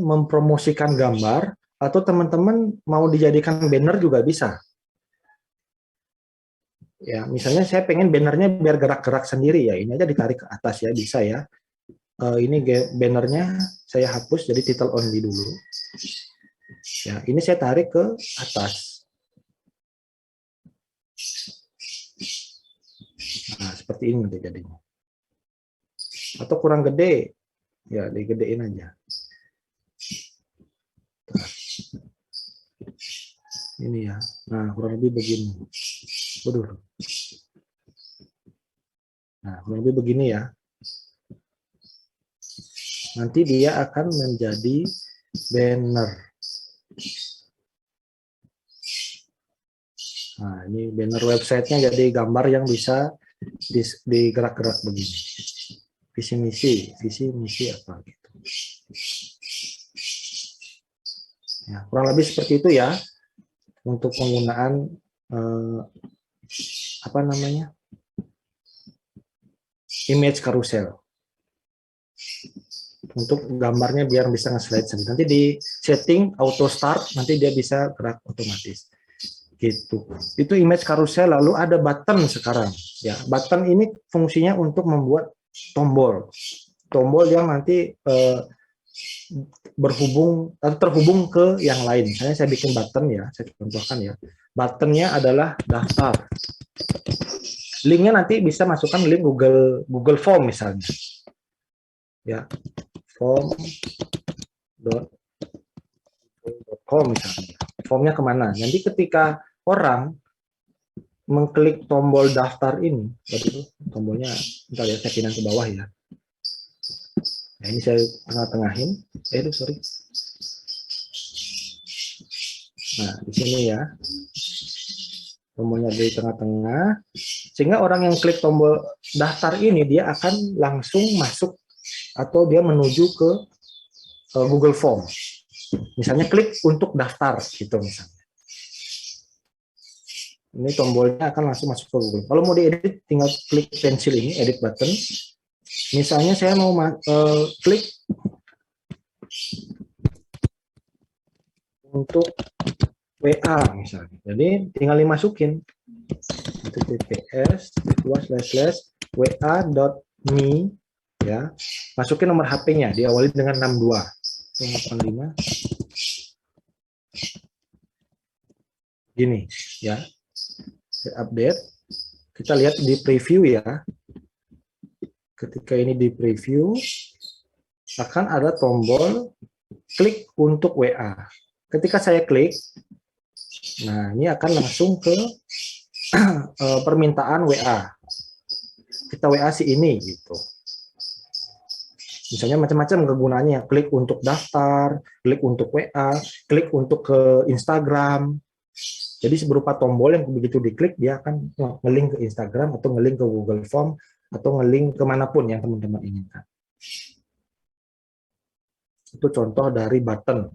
mempromosikan gambar, atau teman-teman mau dijadikan banner juga bisa. Ya, misalnya saya pengen bannernya biar gerak-gerak sendiri ya, ini aja ditarik ke atas ya, bisa ya. Ini bannernya saya hapus jadi title only dulu. Ya, ini saya tarik ke atas. Nah, seperti ini nanti jadinya. Atau kurang gede, ya digedein aja. Ini ya. Nah, kurang lebih begini. Waduh. Nah, kurang lebih begini ya. Nanti dia akan menjadi banner. Nah, ini banner websitenya jadi gambar yang bisa digerak-gerak begini. Visi misi apa gitu. Ya, kurang lebih seperti itu ya untuk penggunaan image carousel. Untuk gambarnya biar bisa nge-slide sendiri. Nanti di setting auto start, nanti dia bisa gerak otomatis. Gitu. Itu image carousel. Lalu ada button sekarang. Ya, button ini fungsinya untuk membuat tombol. Tombol yang nanti berhubung atau terhubung ke yang lain. Misalnya saya bikin button ya, saya contohkan ya. Buttonnya adalah daftar. Linknya nanti bisa masukkan link Google Form misalnya. Ya, form.com misalnya. Formnya kemana? Nanti ketika orang mengklik tombol daftar ini, tombolnya, bentar ya, saya pindah ke bawah ya. Nah, ini saya tengah-tengahin. Sorry. Nah, di sini ya. Tombolnya di tengah-tengah. Sehingga orang yang klik tombol daftar ini, dia akan langsung masuk atau dia menuju ke Google Form. Misalnya klik untuk daftar, gitu misalnya. Ini tombolnya akan langsung masuk ke Google. Kalau mau diedit, tinggal klik pensil ini, edit button. Misalnya saya mau klik untuk WA misalnya. Jadi tinggal dimasukin https://wa.me ya. Masukin nomor HP-nya, diawali dengan 62. 85. Gini ya. Saya update. Kita lihat di preview ya. Ketika ini di preview akan ada tombol klik untuk WA. Ketika saya klik, nah ini akan langsung ke permintaan WA. Kita WA si ini gitu. Misalnya macam-macam kegunaannya, klik untuk daftar, klik untuk WA, klik untuk ke Instagram. Jadi berupa tombol yang begitu diklik dia akan nge-link ke Instagram atau nge-link ke Google Form atau nge-link kemanapun yang teman-teman inginkan. Itu contoh dari button.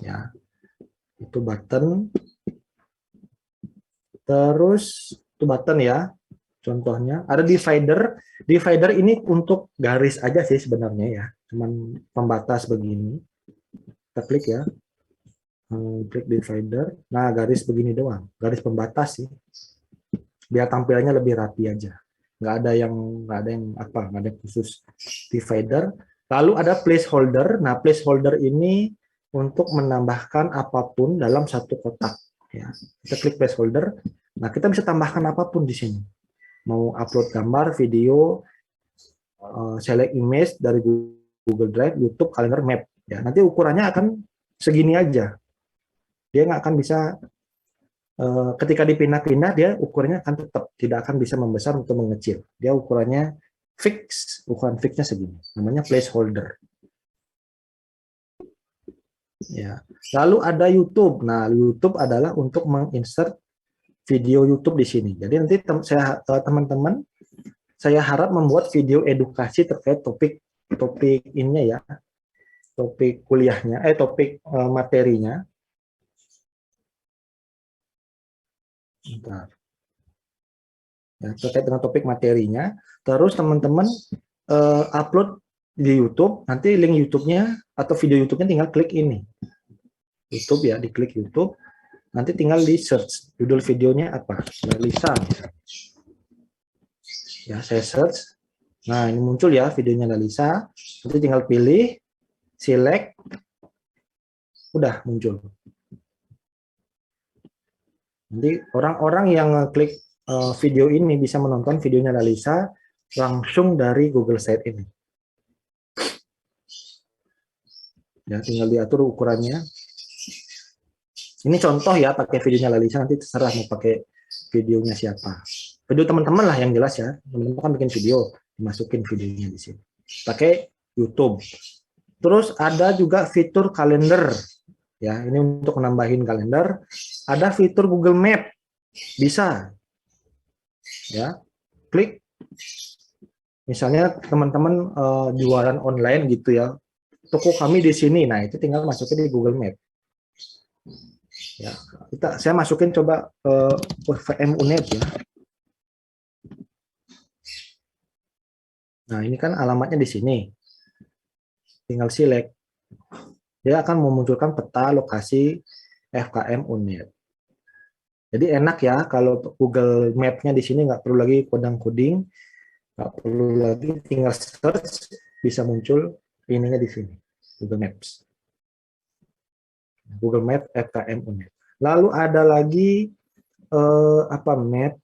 Ya, itu button. Terus itu button ya. Contohnya ada divider. Divider ini untuk garis aja sih sebenarnya ya, cuman pembatas begini. Kita klik ya, klik divider. Nah garis begini doang, garis pembatas sih. Biar tampilannya lebih rapi aja. Nggak ada yang khusus divider. Lalu ada placeholder. Nah placeholder ini untuk menambahkan apapun dalam satu kotak. Ya, kita klik placeholder. Nah, kita bisa tambahkan apapun di sini. Mau upload gambar, video, select image dari Google Drive, YouTube, kalender, map. Ya, nanti ukurannya akan segini aja. Dia nggak akan bisa, ketika dipindah-pindah, dia ukurannya akan tetap. Tidak akan bisa membesar atau mengecil. Dia ukurannya fix, ukuran fixnya segini. Namanya placeholder. Ya. Lalu ada YouTube. Nah, YouTube adalah untuk menginsert video YouTube di sini. Jadi nanti teman-teman, saya harap membuat video edukasi terkait topik ini ya, topik kuliahnya, topik materinya. Bentar. Ya, terkait dengan topik materinya. Terus teman-teman upload di YouTube. Nanti link YouTube-nya atau video YouTube-nya tinggal klik ini. YouTube ya, diklik YouTube. Nanti tinggal di search judul videonya apa, Lisa misalnya. Ya, saya search. Nah, ini muncul ya videonya Lisa. Nanti tinggal pilih, select, udah muncul. Nanti orang-orang yang klik video ini bisa menonton videonya Lisa langsung dari Google Site ini. Ya, tinggal diatur ukurannya. Ini contoh ya, pakai videonya Lalisa, nanti terserah mau pakai videonya siapa. Video teman-teman lah yang jelas ya. Teman-teman kan bikin video, dimasukin videonya di sini. Pakai YouTube. Terus ada juga fitur kalender. Ya, ini untuk nambahin kalender. Ada fitur Google Map. Bisa. Ya. Klik. Misalnya teman-teman jualan online gitu ya. Toko kami di sini. Nah, itu tinggal masukin di Google Map. Ya, saya masukin coba VM UNED ya. Nah, ini kan alamatnya di sini. Tinggal select. Dia akan memunculkan peta lokasi FKM UNED. Jadi enak ya kalau Google Map-nya di sini nggak perlu lagi kodang-koding, nggak perlu lagi tinggal search, bisa muncul ininya di sini, Google Maps. Google Map FKM UNED. Lalu ada lagi map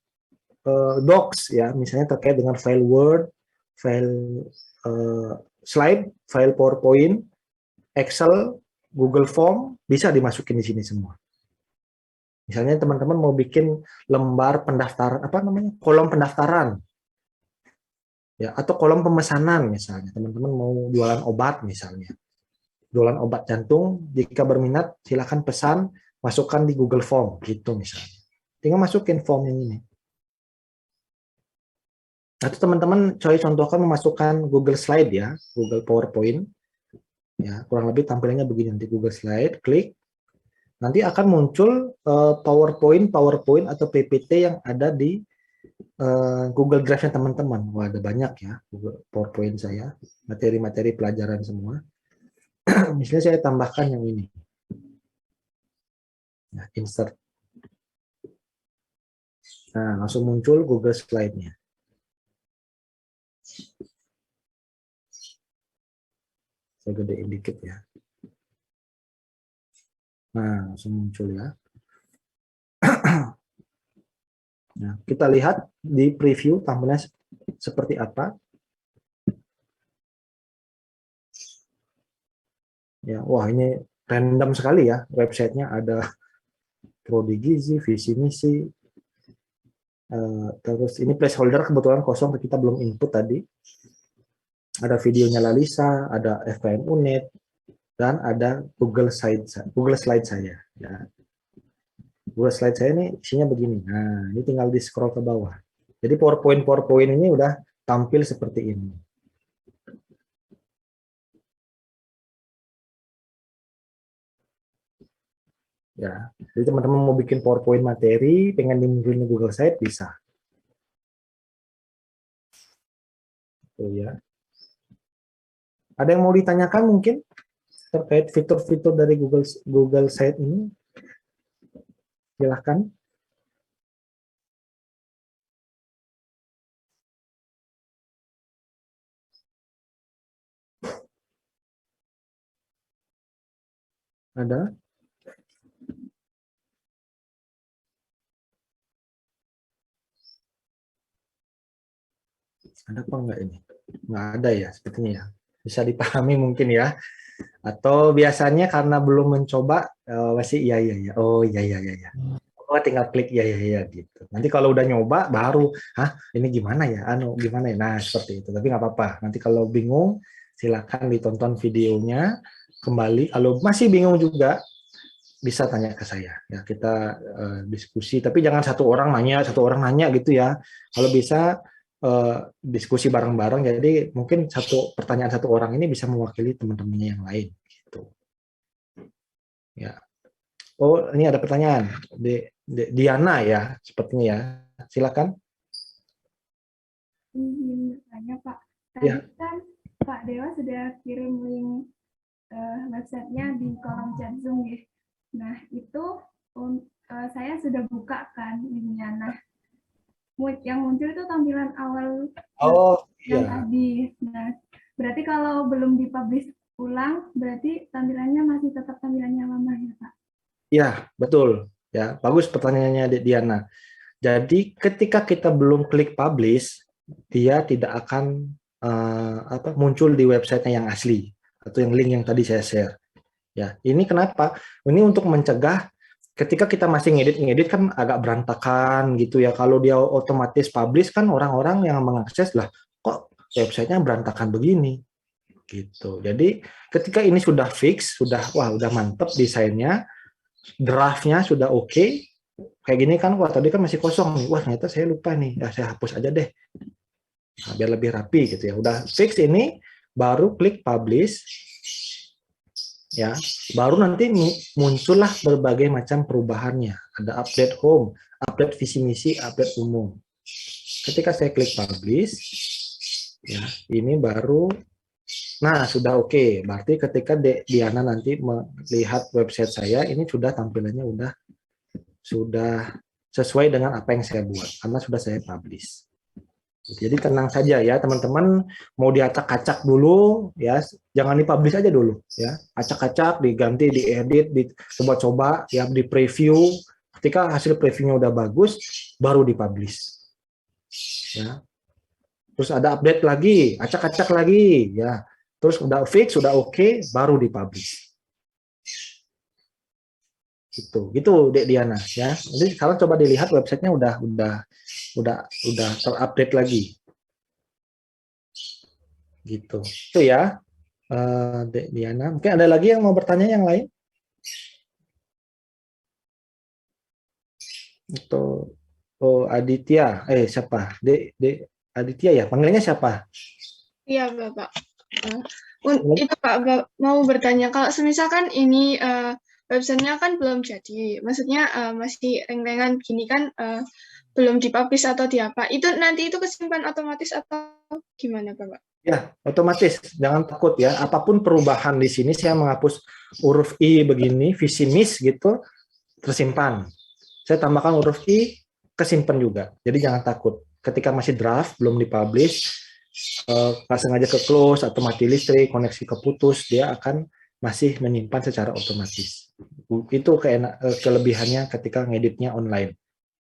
docs ya, misalnya terkait dengan file Word, file slide, file PowerPoint, Excel, Google Form, bisa dimasukin di sini semua. Misalnya teman-teman mau bikin lembar pendaftaran, kolom pendaftaran, ya, atau kolom pemesanan misalnya, teman-teman mau jualan obat misalnya. Jualan obat jantung, jika berminat silakan pesan, masukkan di Google Form gitu misalnya. Tinggal masukin form yang ini. Atau teman-teman saya contohkan memasukkan Google Slide ya, Google PowerPoint. Ya, kurang lebih tampilannya begini, nanti Google Slide, klik. nanti akan muncul PowerPoint atau PPT yang ada di Google Drive-nya teman-teman. Wah, ada banyak ya Google PowerPoint saya, materi-materi pelajaran semua. Misalnya saya tambahkan yang ini. Nah, insert. Nah, langsung muncul Google Slide-nya. Saya gedein dikit ya. Nah, langsung muncul ya. Nah, kita lihat di preview tampilannya seperti apa. Ya, wah ini random sekali ya websitenya, ada prodi gizi, visi misi. Terus ini placeholder kebetulan kosong, kita belum input tadi. Ada videonya Lalisa, ada FKM Unit, dan ada Google Slide saya. Ya. Google Slide saya ini isinya begini. Nah, ini tinggal di scroll ke bawah. Jadi PowerPoint ini udah tampil seperti ini. Ya, jadi teman-teman mau bikin PowerPoint materi, pengen dimulai Google Slide bisa. Tuh ya. Ada yang mau ditanyakan mungkin terkait fitur-fitur dari Google Slide ini? Silahkan. Ada? Ada apa enggak ini? Nggak ada ya sepertinya ya. Bisa dipahami mungkin ya. Atau biasanya karena belum mencoba masih iya. Oh iya. Oh tinggal klik iya gitu. Nanti kalau udah nyoba baru, ini gimana ya? Gimana ya? Nah seperti itu. Tapi nggak apa-apa. Nanti kalau bingung silakan ditonton videonya kembali. Kalau masih bingung juga bisa tanya ke saya. Ya kita diskusi. Tapi jangan satu orang nanya gitu ya. Kalau bisa diskusi bareng-bareng. Jadi mungkin pertanyaan satu orang ini bisa mewakili teman-temannya yang lain. Gitu. Ya. Oh, ini ada pertanyaan. Diana ya, sepertinya ya. Silakan. Ingin bertanya Pak, tadi Ya. kan Pak Dewa sudah kirim link websitenya di kolom chat Zoom ya. Nah itu saya sudah buka kan linknya. Nah yang muncul itu tampilan awal yang tadi. Nah berarti kalau belum dipublish ulang, berarti tampilannya masih tetap tampilannya lama ya Pak? Ya, betul. Ya, bagus pertanyaannya Diana. Jadi ketika kita belum klik publish, dia tidak akan muncul di websitenya yang asli atau yang link yang tadi saya share. Ya, ini kenapa? Ini untuk mencegah ketika kita masih ngedit kan agak berantakan gitu ya. Kalau dia otomatis publish kan orang-orang yang mengakses lah, kok websitenya berantakan begini gitu. Jadi ketika ini sudah fix, udah mantep desainnya, draftnya sudah oke, kayak gini kan, wah tadi kan masih kosong nih, wah ternyata saya lupa nih, ya saya hapus aja deh, nah, biar lebih rapi gitu ya. Udah fix ini, baru klik publish, ya, baru nanti muncullah berbagai macam perubahannya. Ada update home, update visi misi, update umum. Ketika saya klik publish, ya, ini baru, nah sudah oke. Berarti ketika Diana nanti melihat website saya, ini sudah tampilannya sudah sesuai dengan apa yang saya buat, karena sudah saya publish. Jadi tenang saja ya teman-teman, mau diacak-acak dulu ya, jangan dipublish aja dulu ya, acak-acak, diganti, diedit, dicoba-coba ya, di preview. Ketika hasil previewnya udah bagus, baru dipublish ya. Terus ada update lagi, acak-acak lagi ya, terus udah fix, sudah oke, baru dipublish. Gitu Dek Diana ya. Jadi sekarang coba dilihat websitenya udah terupdate lagi. Gitu. Itu ya, Dek Diana. Mungkin ada lagi yang mau bertanya yang lain? Atau Aditya? Siapa? Dek Aditya ya? Panggilnya siapa? Iya, Bapak. Itu Pak, mau bertanya, kalau misalkan ini websitenya kan belum jadi. Maksudnya masih reng-rengan gini kan, belum dipublish atau diapa. Itu nanti itu kesimpan otomatis atau gimana, Bapak? Ya, otomatis. Jangan takut ya. Apapun perubahan di sini, saya menghapus huruf I begini, visi miss gitu, tersimpan. Saya tambahkan huruf I, kesimpan juga. Jadi jangan takut. Ketika masih draft, belum dipublish, nggak sengaja ke close atau mati listrik, koneksi keputus, dia akan masih menyimpan secara otomatis. Itu kelebihannya ketika ngeditnya online.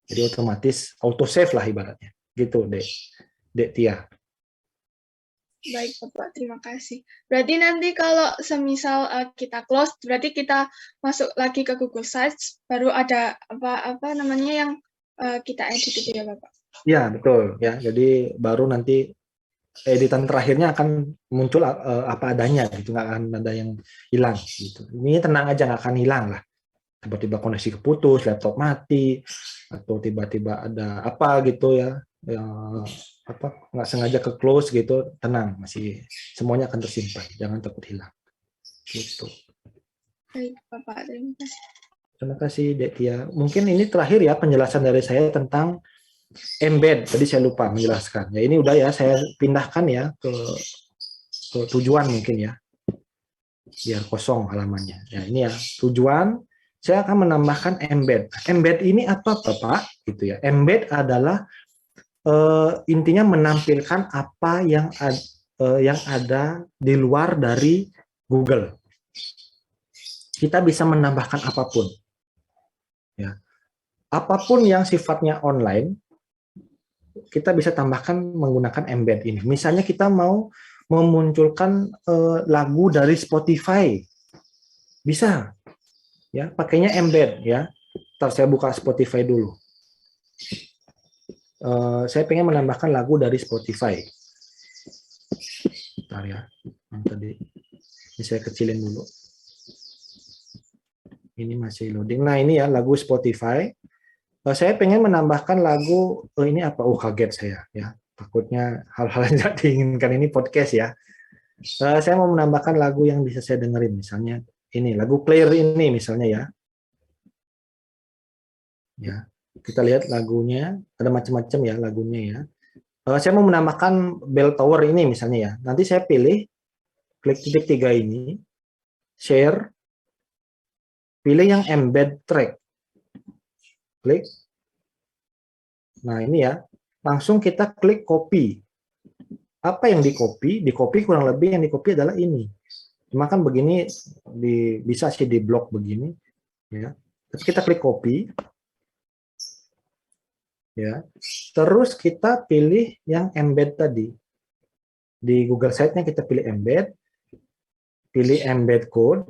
Jadi otomatis auto save lah ibaratnya. Gitu, Dek Tia. Baik, Bapak. Terima kasih. Berarti nanti kalau semisal kita close, berarti kita masuk lagi ke Google Sites, baru ada apa namanya yang kita edit itu ya, Bapak? Ya, betul. Ya, jadi baru nanti editan terakhirnya akan muncul apa adanya, gitu. Nggak akan ada yang hilang. Gitu. Ini tenang aja, nggak akan hilang lah. Tiba-tiba koneksi keputus, laptop mati, atau tiba-tiba ada apa gitu ya, yang nggak sengaja ke close gitu, tenang, masih semuanya akan tersimpan, jangan takut hilang. Gitu. Baik, Bapak. Terima kasih. Terima kasih, Dek Tia. Mungkin ini terakhir ya penjelasan dari saya tentang embed. Tadi saya lupa menjelaskan. Ya ini udah ya, saya pindahkan ya ke tujuan mungkin ya, biar kosong halamannya. Ya ini ya tujuan. Saya akan menambahkan embed. Embed ini apa, Bapak? Gitu ya. Embed adalah intinya menampilkan apa yang ada di luar dari Google. Kita bisa menambahkan apapun. Ya. Apapun yang sifatnya online, kita bisa tambahkan menggunakan embed ini. Misalnya kita mau memunculkan lagu dari Spotify. Bisa. Ya, pakainya embed ya. Ntar saya buka Spotify dulu. Saya pengen menambahkan lagu dari Spotify. Bentar ya. Tadi ini saya kecilin dulu. Ini masih loading. Nah, ini ya lagu Spotify. Saya pengen menambahkan lagu ini apa? Kaget saya ya. Takutnya hal-hal yang tidak diinginkan, ini podcast ya. Saya mau menambahkan lagu yang bisa saya dengerin, misalnya ini lagu Clear ini misalnya ya. Ya, kita lihat lagunya, ada macam-macam ya lagunya ya. Saya mau menambahkan Bell Tower ini misalnya ya. Nanti saya pilih, klik titik 3 ini, share, pilih yang embed track. Klik. Nah ini ya, langsung kita klik copy. Apa yang di-copy? Di-copy kurang lebih yang di-copy adalah ini. Cuma kan begini, bisa sih di blok begini. Ya. Kita klik copy. Ya, terus kita pilih yang embed tadi. Di Google Site-nya kita pilih embed code,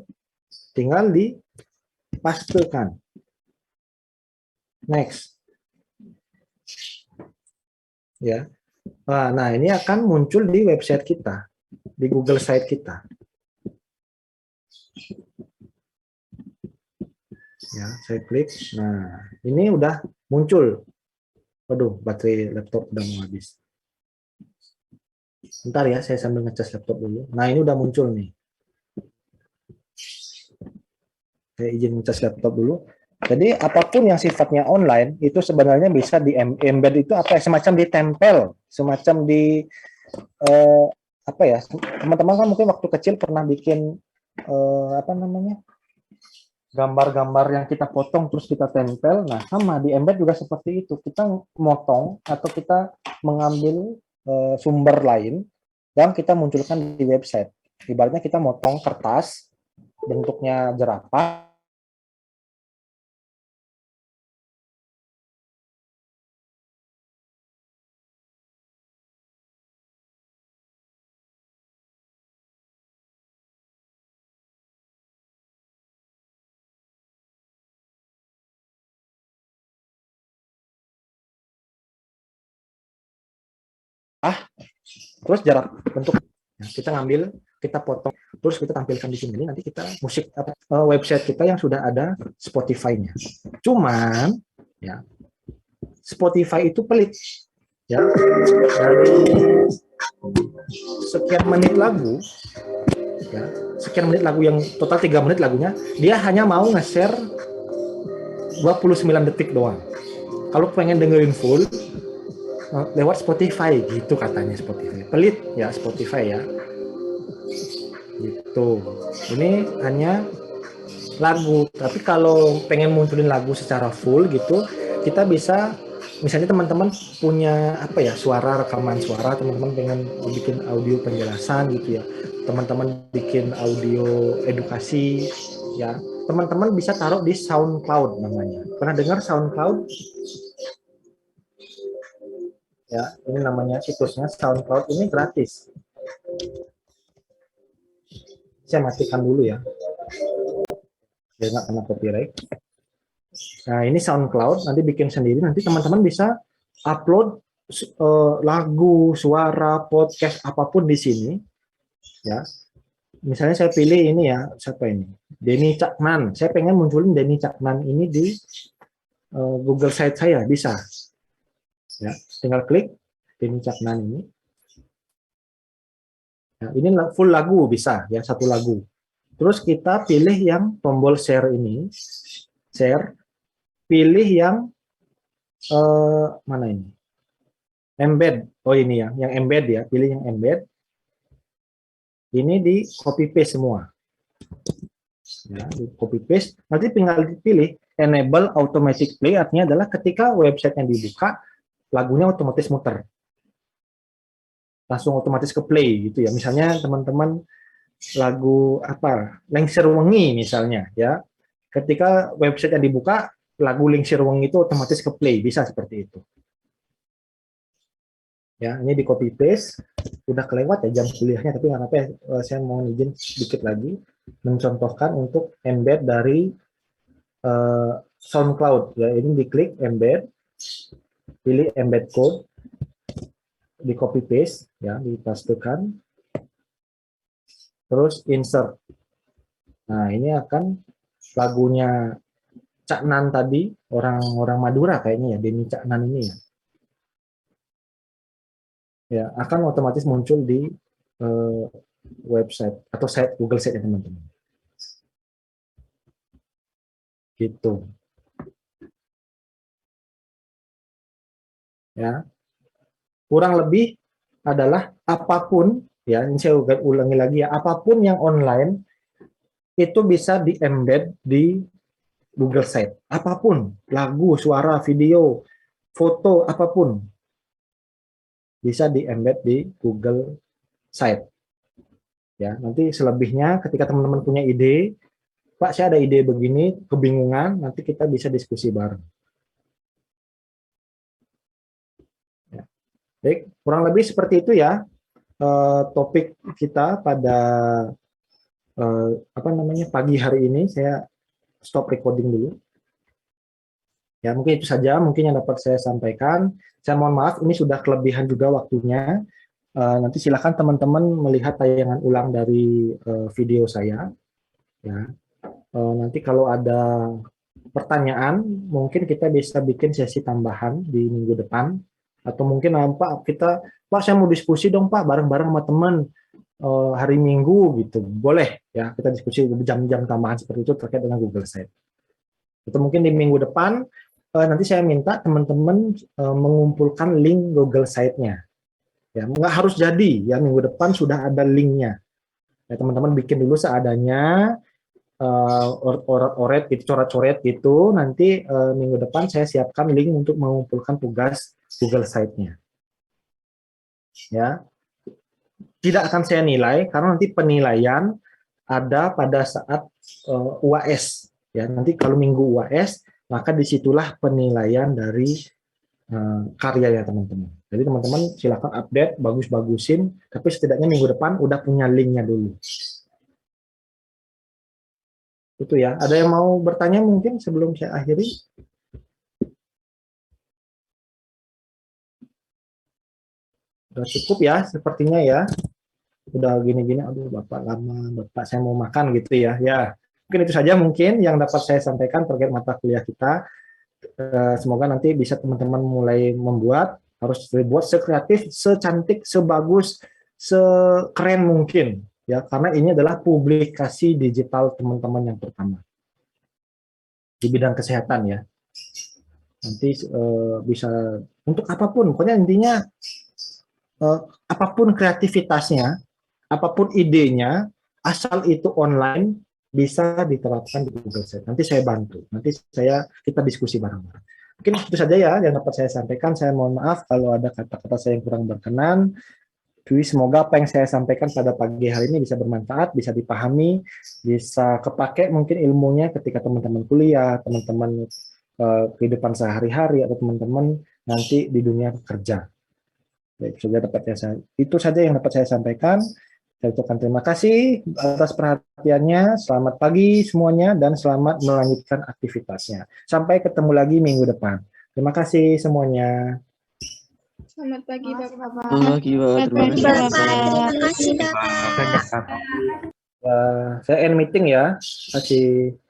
tinggal dipastekan. Next. Ya. Nah, ini akan muncul di website kita, di Google Site kita. Ya, saya klik. Nah, ini udah muncul. Waduh, baterai laptop udah mau habis. Bentar ya, saya sambil ngecas laptop dulu. Nah, ini udah muncul nih. Saya izin ngecas laptop dulu. Jadi, apapun yang sifatnya online, itu sebenarnya bisa di embed itu apa ya, semacam ditempel, semacam di apa ya, teman-teman kan mungkin waktu kecil pernah bikin apa namanya, gambar-gambar yang kita potong terus kita tempel. Nah, sama di embed juga seperti itu. Kita motong atau kita mengambil sumber lain yang kita munculkan di website. Ibaratnya kita motong kertas, bentuknya jerapah. Terus jarak bentuk kita ngambil, kita potong, terus kita tampilkan di sini. Nanti kita musik website kita yang sudah ada Spotify-nya. Cuman ya Spotify itu pelit ya, dari sekian menit lagu ya, sekian menit lagu yang total 3 menit lagunya, dia hanya mau nge-share 29 detik doang. Kalau pengen dengerin full lewat Spotify gitu katanya Spotify. Pelit ya Spotify ya. Gitu. Ini hanya lagu, tapi kalau pengen munculin lagu secara full gitu, kita bisa misalnya teman-teman punya apa ya, suara, rekaman suara, teman-teman pengen bikin audio penjelasan gitu ya, teman-teman bikin audio edukasi ya, teman-teman bisa taruh di SoundCloud namanya. Pernah dengar SoundCloud? Ya, ini namanya situsnya SoundCloud, ini gratis. Saya matikan dulu ya, biar nggak kena copyright. Nah, ini SoundCloud, nanti bikin sendiri, nanti teman-teman bisa upload lagu, suara, podcast, apapun di sini. Ya, misalnya saya pilih ini ya, siapa ini? Denny Caknan. Saya pengen munculin Denny Caknan ini di Google Site saya, bisa. Ya, tinggal klik Denny Caknan ini. Ya, ini full lagu bisa, ya, satu lagu. Terus kita pilih yang tombol share ini, share. Pilih yang mana ini? Embed. Oh ini ya, yang embed ya. Pilih yang embed. Ini di copy paste semua. Ya, di copy paste. Nanti tinggal dipilih enable automatic play, artinya adalah ketika website yang dibuka, lagunya otomatis muter. Langsung otomatis ke play gitu ya. Misalnya teman-teman lagu apa? Lengser Wengi misalnya ya. Ketika website yang dibuka, lagu Lengser Wengi itu otomatis ke play, bisa seperti itu. Ya, ini di copy paste. Udah kelewat ya jam kuliahnya, tapi nggak apa-apa ya, saya mau izin sedikit lagi mencontohkan untuk embed dari SoundCloud ya. Ini diklik embed, pilih embed code, di copy paste ya, dipastekan, terus insert. Nah, ini akan lagunya Cak Nan tadi, orang Madura kayaknya ya, Denny Cak Nan ini ya. Ya, akan otomatis muncul di website atau site Google Site ya teman-teman. Gitu. Ya. Kurang lebih adalah apapun ya, ini saya ulangi lagi ya, apapun yang online itu bisa di-embed di Google Site. Apapun, lagu, suara, video, foto, apapun bisa di-embed di Google Site. Ya, nanti selebihnya ketika teman-teman punya ide, Pak, saya ada ide begini, kebingungan, nanti kita bisa diskusi bareng. Ya. Baik, kurang lebih seperti itu ya topik kita pada apa namanya pagi hari ini. Saya stop recording dulu. Ya, mungkin itu saja mungkin yang dapat saya sampaikan. Saya mohon maaf, ini sudah kelebihan juga waktunya. Nanti silakan teman-teman melihat tayangan ulang dari video saya. Ya. Nanti kalau ada pertanyaan, mungkin kita bisa bikin sesi tambahan di minggu depan. Atau mungkin Pak saya mau diskusi dong Pak, bareng-bareng sama teman hari Minggu gitu. Boleh ya, kita diskusi jam-jam tambahan seperti itu terkait dengan Google Site. Itu mungkin di minggu depan, nanti saya minta teman-teman mengumpulkan link Google Site-nya. Ya, nggak harus jadi ya, minggu depan sudah ada linknya. Ya, teman-teman bikin dulu seadanya, oret gitu, coret-coret gitu. Nanti minggu depan saya siapkan link untuk mengumpulkan tugas Google Site-nya. Ya, tidak akan saya nilai karena nanti penilaian ada pada saat UAS. Ya, nanti kalau minggu UAS, maka disitulah penilaian dari karyanya teman-teman. Jadi teman-teman silakan update, bagus-bagusin, tapi setidaknya minggu depan udah punya linknya dulu. Itu ya. Ada yang mau bertanya mungkin sebelum saya akhiri? Udah cukup ya, sepertinya ya. Udah gini-gini, aduh Bapak lama, Bapak saya mau makan gitu ya. Ya, mungkin itu saja mungkin yang dapat saya sampaikan terkait mata kuliah kita. Semoga nanti bisa teman-teman mulai membuat, harus dibuat sekreatif, secantik, sebagus, sekeren mungkin ya, karena ini adalah publikasi digital teman-teman yang pertama di bidang kesehatan ya. Nanti bisa untuk apapun, pokoknya intinya apapun kreativitasnya, apapun idenya, asal itu online bisa diterapkan di Google Sheet. Nanti saya bantu, nanti kita diskusi bareng-bareng. Mungkin itu saja ya yang dapat saya sampaikan. Saya mohon maaf kalau ada kata-kata saya yang kurang berkenan. Jadi semoga apa yang saya sampaikan pada pagi hari ini bisa bermanfaat, bisa dipahami, bisa kepake mungkin ilmunya ketika teman-teman kuliah, teman-teman kehidupan sehari-hari, atau teman-teman nanti di dunia kerja. Itu saja yang dapat saya sampaikan. Saya ucapkan terima kasih atas perhatiannya. Selamat pagi semuanya dan selamat melanjutkan aktivitasnya. Sampai ketemu lagi minggu depan. Terima kasih semuanya. Selamat pagi, Bapak. Selamat pagi, Pak. Terima kasih, Bapak. Terima kasih, Bapak. Saya end meeting ya. Terima kasih.